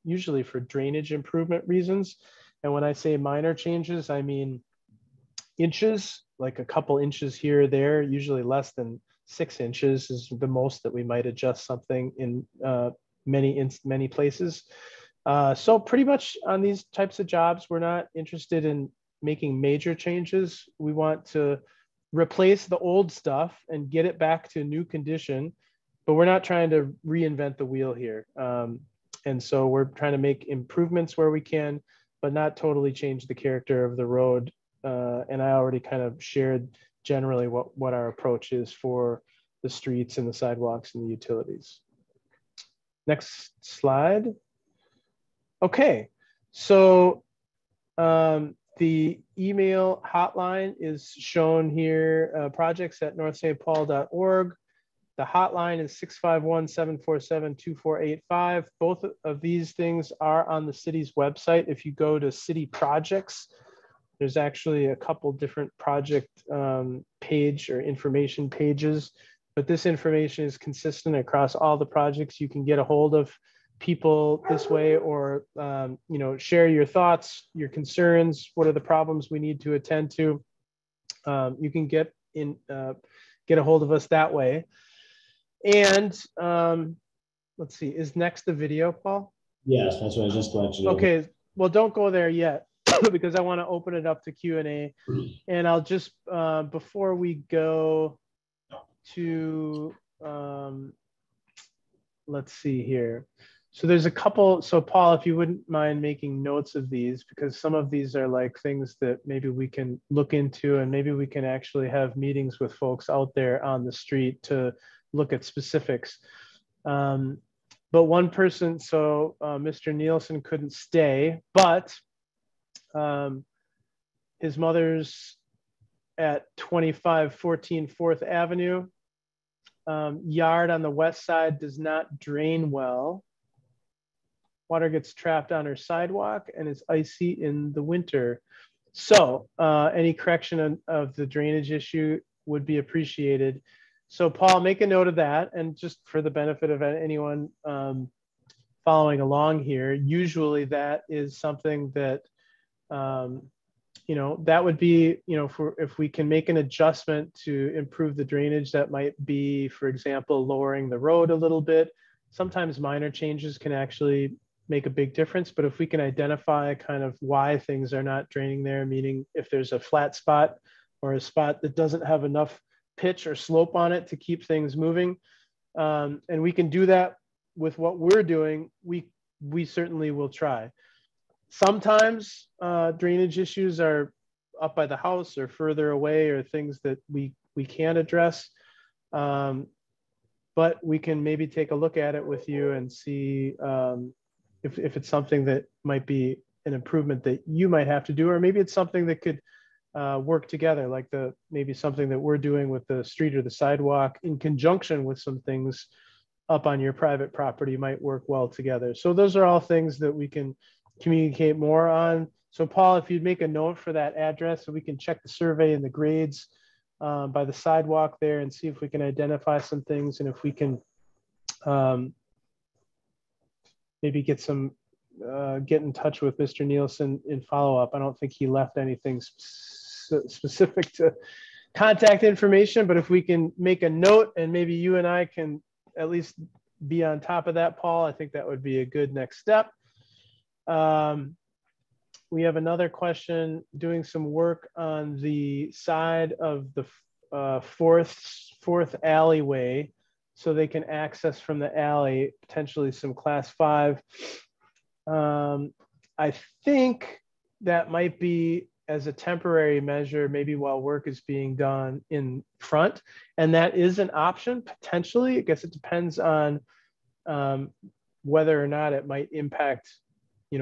usually for drainage improvement reasons. And when I say minor changes, I mean inches, like a couple inches here or there. Usually less than 6 inches is the most that we might adjust something in many places. So pretty much on these types of jobs, we're not interested in making major changes. We want to replace the old stuff and get it back to new condition, but we're not trying to reinvent the wheel here. And so we're trying to make improvements where we can, but not totally change the character of the road. And I already kind of shared generally what our approach is for the streets and the sidewalks and the utilities. Next slide. Okay, so the email hotline is shown here, projects@northstpaul.org. The hotline is 651-747-2485. Both of these things are on the city's website. If you go to city projects, There's actually a couple different project page or information pages, but this information is consistent across all the projects. You can get a hold of people this way, or share your thoughts, your concerns. What are the problems we need to attend to? You can get a hold of us that way. And let's see, is next the video, Paul? Yes, that's what I was just going to do. Okay, well, don't go there yet because I want to open it up to Q&A. And I'll just, before we go to, let's see here. So there's a couple, so Paul, if you wouldn't mind making notes of these, because some of these are like things that maybe we can look into, and maybe we can actually have meetings with folks out there on the street to look at specifics. But one person, so Mr. Nielsen couldn't stay, but his mother's at 2514 4th Avenue. Yard on the west side does not drain well. Water gets trapped on her sidewalk and is icy in the winter. So any correction of the drainage issue would be appreciated. So Paul, make a note of that. And just for the benefit of anyone following along here, usually that is something that, that would be, if we can make an adjustment to improve the drainage, that might be, for example, lowering the road a little bit. Sometimes minor changes can actually make a big difference, but if we can identify kind of why things are not draining there, meaning if there's a flat spot or a spot that doesn't have enough pitch or slope on it to keep things moving, and we can do that with what we're doing, we certainly will try. Sometimes drainage issues are up by the house or further away, or things that we can't address, but we can maybe take a look at it with you and see if it's something that might be an improvement that you might have to do, or maybe it's something that could work together, like maybe something that we're doing with the street or the sidewalk in conjunction with some things up on your private property might work well together. So those are all things that we can communicate more on. So Paul, if you'd make a note for that address so we can check the survey and the grades by the sidewalk there and see if we can identify some things, and if we can maybe get in touch with Mr. Nielsen in follow-up. I don't think he left anything specific to contact information, but if we can make a note and maybe you and I can at least be on top of that, Paul, I think that would be a good next step. We have another question, doing some work on the side of the fourth alleyway so they can access from the alley, potentially some class 5. I think that might be as a temporary measure, maybe while work is being done in front. And that is an option, potentially. I guess it depends on whether or not it might impact,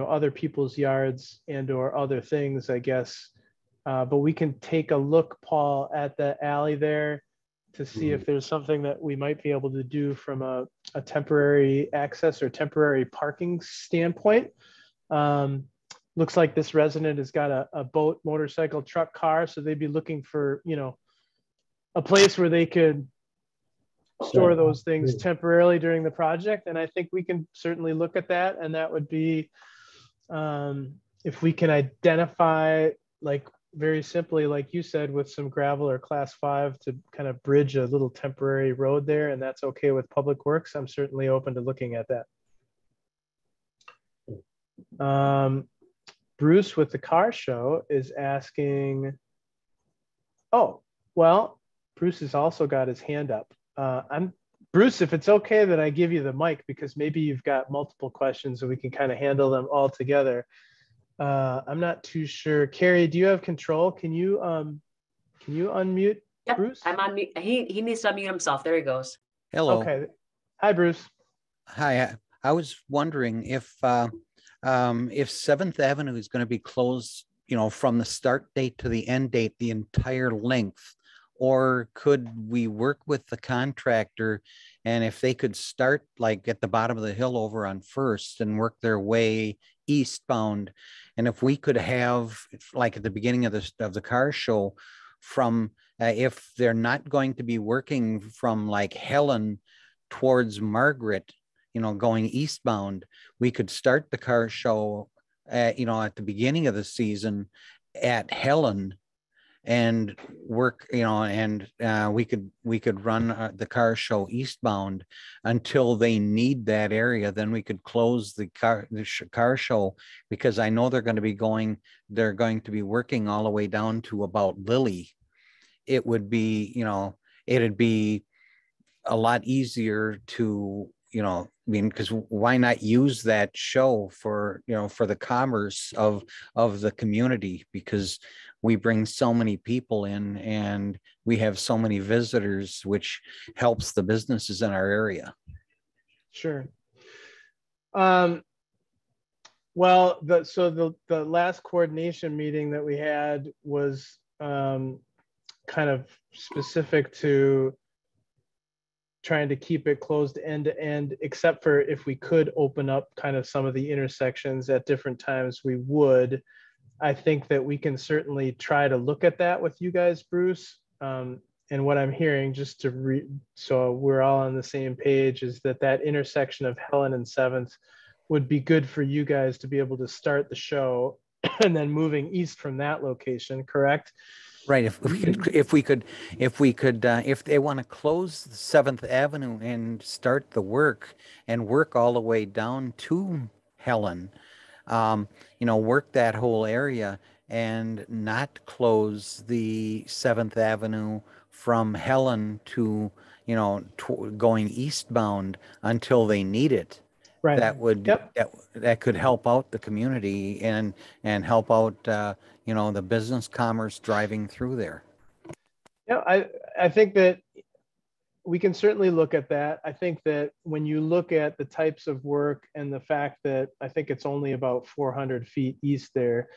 other people's yards and or other things, I guess. But we can take a look, Paul, at the alley there to see if there's something that we might be able to do from a temporary access or temporary parking standpoint. Looks like this resident has got a boat, motorcycle, truck, car, so they'd be looking for, a place where they could store those things temporarily during the project. And I think we can certainly look at that. And that would be, if we can identify, like very simply, like you said, with some gravel or class 5 to kind of bridge a little temporary road there, and that's okay with Public Works, I'm certainly open to looking at that. Bruce with the car show is asking, oh, well, Bruce has also got his hand up. Bruce, if it's okay that I give you the mic, because maybe you've got multiple questions and we can kind of handle them all together. I'm not too sure. Carrie, do you have control? Can you unmute? Yep, Bruce? I'm on mute. He needs to unmute himself. There he goes. Hello. Okay. Hi, Bruce. Hi. I was wondering if 7th Avenue is going to be closed, from the start date to the end date, the entire length, Or could we work with the contractor, and if they could start like at the bottom of the hill over on First and work their way eastbound, and if we could have like at the beginning of the car show from if they're not going to be working from like Helen towards Margaret, going eastbound, we could start the car show at the beginning of the season at Helen and work, and we could run the car show eastbound until they need that area. Then we could close the car show, because I know they're going to be working all the way down to about Lily. It would be, it'd be a lot easier to, because why not use that show for the commerce of the community, because we bring so many people in and we have so many visitors, which helps the businesses in our area. Sure. Well, the last coordination meeting that we had was kind of specific to trying to keep it closed end to end, except for if we could open up kind of some of the intersections at different times, we would. I think that we can certainly try to look at that with you guys, Bruce. And what I'm hearing, just to so we're all on the same page, is that intersection of Helen and 7th would be good for you guys to be able to start the show and then moving east from that location, correct? Right. If they want to close 7th Avenue and start the work and work all the way down to Helen, work that whole area and not close the 7th Avenue from Helen to, going eastbound until they need it. Right. That would, yep. that could help out the community and help out, the business commerce driving through there. Yeah, I think that we can certainly look at that. I think that when you look at the types of work and the fact that I think it's only about 400 feet east there,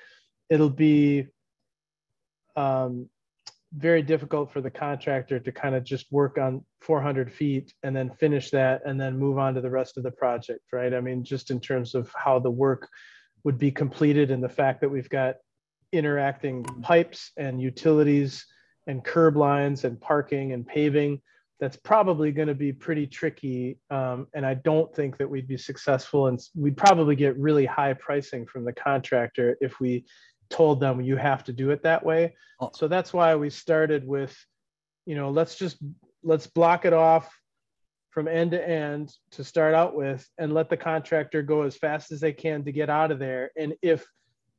it'll be very difficult for the contractor to kind of just work on 400 feet and then finish that and then move on to the rest of the project, right? I mean, just in terms of how the work would be completed and the fact that we've got interacting pipes and utilities and curb lines and parking and paving, that's probably going to be pretty tricky. And I don't think that we'd be successful, and we'd probably get really high pricing from the contractor if we told them you have to do it that way. So that's why we started with, let's block it off from end to end to start out with, and let the contractor go as fast as they can to get out of there. And if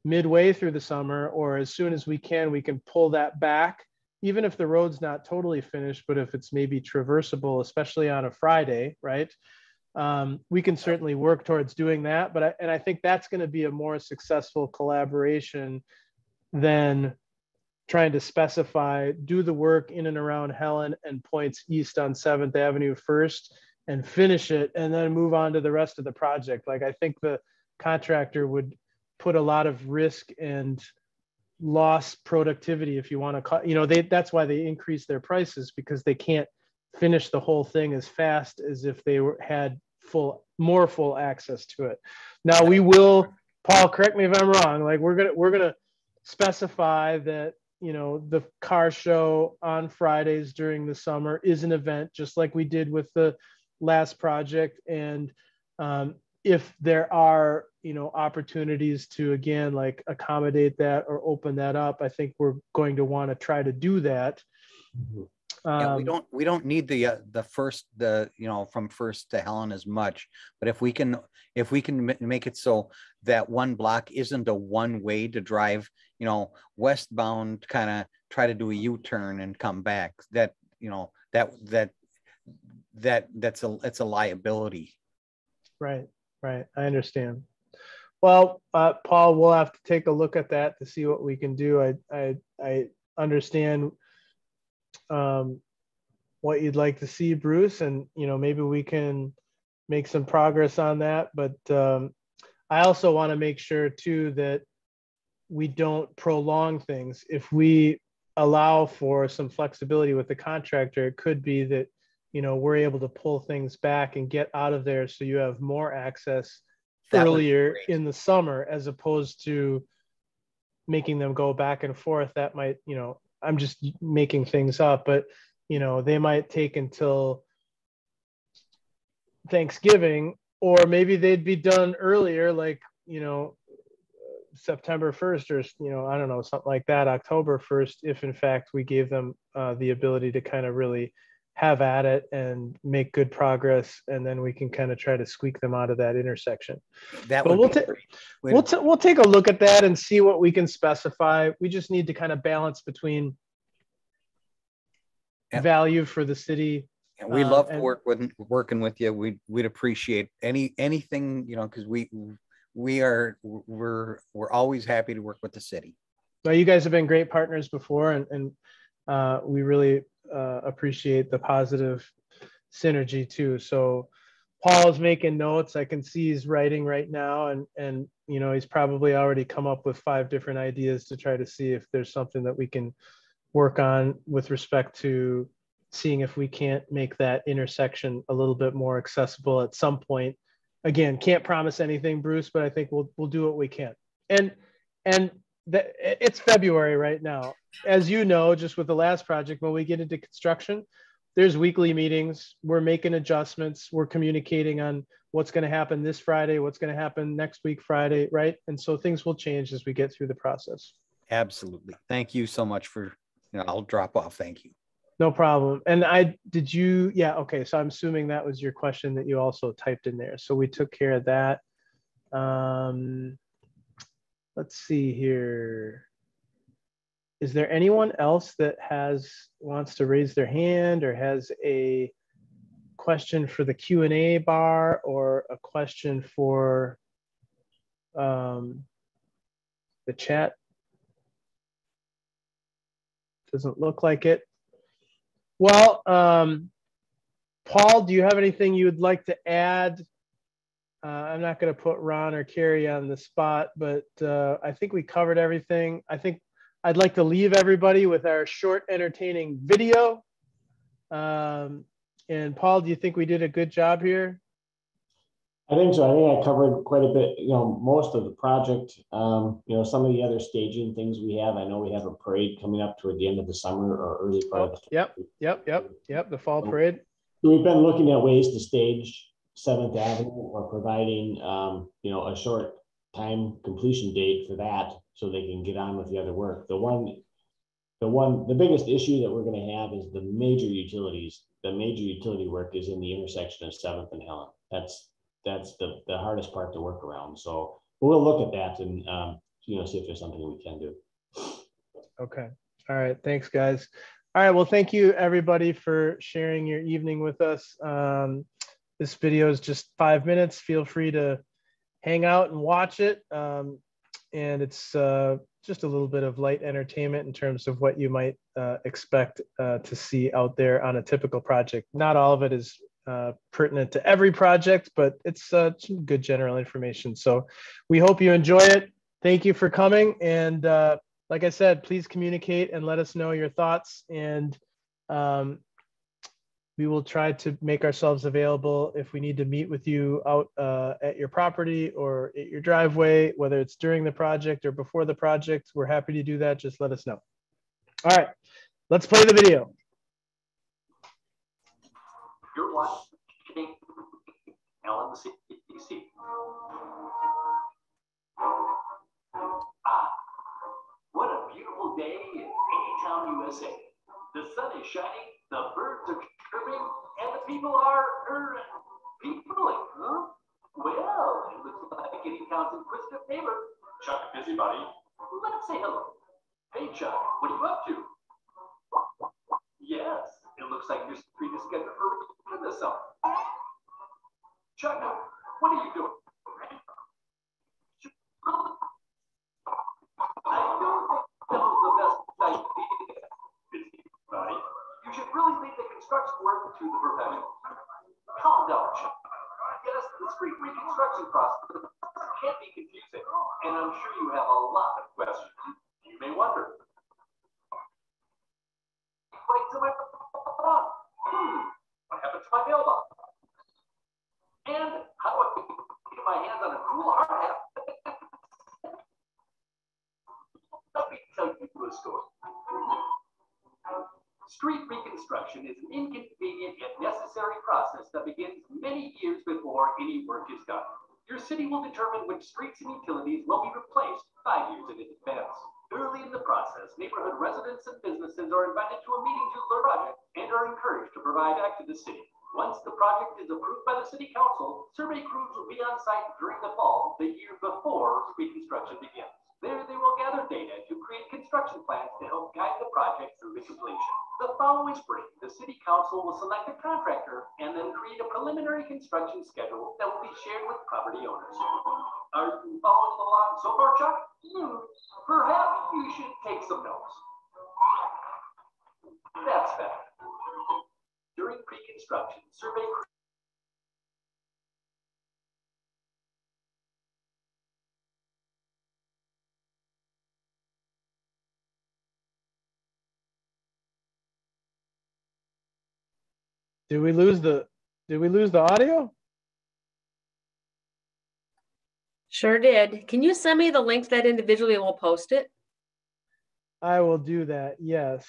midway through the summer or as soon as we can pull that back, even if the road's not totally finished, but if it's maybe traversable, especially on a Friday, right? We can certainly work towards doing that. But I think that's going to be a more successful collaboration than trying to specify, do the work in and around Helen and points east on 7th Avenue first and finish it and then move on to the rest of the project. Like, I think the contractor would put a lot of risk and lost productivity, if you want to call, that's why they increase their prices, because they can't finish the whole thing as fast as if they had more full access to it. Now we will, Paul, correct me if I'm wrong, like we're gonna specify that, the car show on Fridays during the summer is an event, just like we did with the last project. And if there are, opportunities to, again, like accommodate that or open that up, I think we're going to want to try to do that. Yeah, we don't need the first, from First to Helen as much, but if we can make it so that one block isn't a one way to drive, westbound, kind of try to do a U-turn and come back, that's a liability. Right. I understand. Well, Paul, we'll have to take a look at that to see what we can do. I understand what you'd like to see, Bruce, and maybe we can make some progress on that. But I also want to make sure too that we don't prolong things. If we allow for some flexibility with the contractor, it could be that, you know, we're able to pull things back and get out of there so you have more access earlier in the summer, as opposed to making them go back and forth. That might, you know, I'm just making things up, but, you know, they might take until Thanksgiving, or maybe they'd be done earlier, like, you know, September 1st, or, you know, I don't know, something like that, October 1st, if in fact we gave them the ability to kind of really have at it and make good progress, and then we can kind of try to squeak them out of that intersection. That but we'll take a look at that and see what we can specify. We just need to kind of balance between value for the city. And we love to working with you. We'd appreciate anything, you know, because we're always happy to work with the city. Well, you guys have been great partners before, and we really appreciate the positive synergy too. So Paul's making notes. I can see he's writing right now, and you know, he's probably already come up with 5 different ideas to try to see if there's something that we can work on with respect to seeing if we can't make that intersection a little bit more accessible at some point. Again, can't promise anything, Bruce, but I think we'll do what we can. And it's February right now. As you know, just with the last project, when we get into construction, there's weekly meetings. We're making adjustments. We're communicating on what's going to happen this Friday, what's going to happen next week Friday, right? And so things will change as we get through the process. Absolutely. Thank you so much for, you know, I'll drop off. Thank you. No problem. And yeah, okay. So I'm assuming that was your question that you also typed in there. So we took care of that. Let's see here. Is there anyone else that wants to raise their hand or has a question for the Q&A bar, or a question for the chat? Doesn't look like it. Well, Paul, do you have anything you would like to add? I'm not going to put Ron or Carrie on the spot, but I think we covered everything. I think I'd like to leave everybody with our short, entertaining video. And Paul, do you think we did a good job here? I think so. I think I covered quite a bit, you know, most of the project. You know, some of the other staging things we have. I know we have a parade coming up toward the end of the summer or early part of the Yep. The fall parade. So we've been looking at ways to stage 7th Avenue, or providing, you know, a short time completion date for that, so they can get on with the other work. The biggest issue that we're going to have is the major utilities. The major utility work is in the intersection of 7th and Helen. That's the hardest part to work around. So we'll look at that and, you know, see if there's something we can do. Okay. All right. Thanks, guys. All right. Well, thank you, everybody, for sharing your evening with us. This video is just 5 minutes. Feel free to hang out and watch it. And it's just a little bit of light entertainment in terms of what you might expect to see out there on a typical project. Not all of it is pertinent to every project, but it's some good general information. So we hope you enjoy it. Thank you for coming. And like I said, please communicate and let us know your thoughts. And we will try to make ourselves available if we need to meet with you out at your property or at your driveway, whether it's during the project or before the project. We're happy to do that. Just let us know. All right, let's play the video. You're watching LMCC. What a beautiful day in Anytown, USA. The sun is shining, the birds are chirping, and the people are peopling, huh? Well, it looks like Anytown's inquisitive neighbor, Chuck Busybody. Let's say hello. Hey, Chuck, what are you up to? Yes, it looks like you're free to schedule for the summer. Chuck, what are you doing? I don't think that was the best idea. Busybody, you should really leave the construction work to the professionals. Calm down, Chuck. Yes, the street reconstruction process can be confusing, and I'm sure you have a lot of questions. You may wonder, mailbox. And how do I get my hands on a cool hard hat? Let me tell you a story. Street reconstruction is an inconvenient yet necessary process that begins many years before any work is done. Your city will determine which streets and utilities will be replaced 5 years in advance. Early in the process, neighborhood residents and businesses are invited to a meeting to learn about it and are encouraged to provide back to the city. Once the project is approved by the city council, survey crews will be on site during the fall, the year before reconstruction begins. There, they will gather data to create construction plans to help guide the project through to completion. The following spring, the city council will select a contractor and then create a preliminary construction schedule that will be shared with property owners. Are you following along so far, Chuck? Perhaps you should take some notes. That's better. During pre-construction, survey crews Did we lose the audio? Sure did. Can you send me the link to that individually and we'll post it? I will do that. Yes.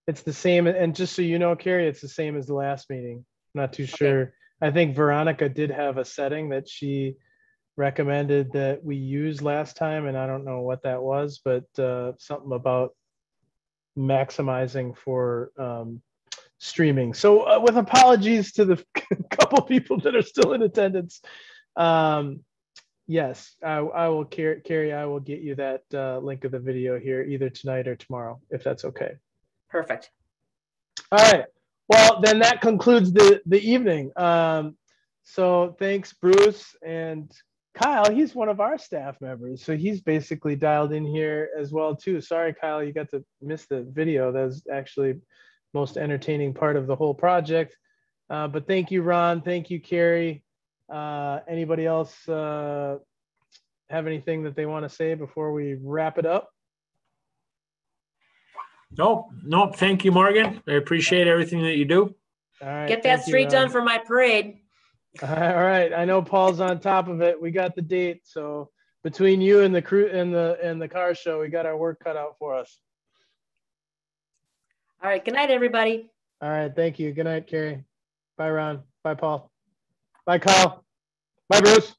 It's the same. And just so you know, Carrie, it's the same as the last meeting. I'm not too sure. I think Veronica did have a setting that she recommended that we use last time. And I don't know what that was, but something about maximizing for streaming. So with apologies to the couple people that are still in attendance. Yes, I will, Carrie, I will get you that link of the video here either tonight or tomorrow, if that's okay. Perfect. All right. Well, then that concludes the evening. So thanks, Bruce and Kyle. He's one of our staff members, so he's basically dialed in here as well too. Sorry, Kyle, you got to miss the video. That was actually most entertaining part of the whole project. But thank you, Ron. Thank you, Carrie. Anybody else have anything that they want to say before we wrap it up? No. Thank you, Morgan. I appreciate everything that you do. All right. Get that street done for my parade. All right. I know Paul's on top of it. We got the date. So between you and the crew and the car show, we got our work cut out for us. All right. Good night, everybody. All right. Thank you. Good night, Carrie. Bye, Ron. Bye, Paul. Bye, Kyle. Bye, Bruce.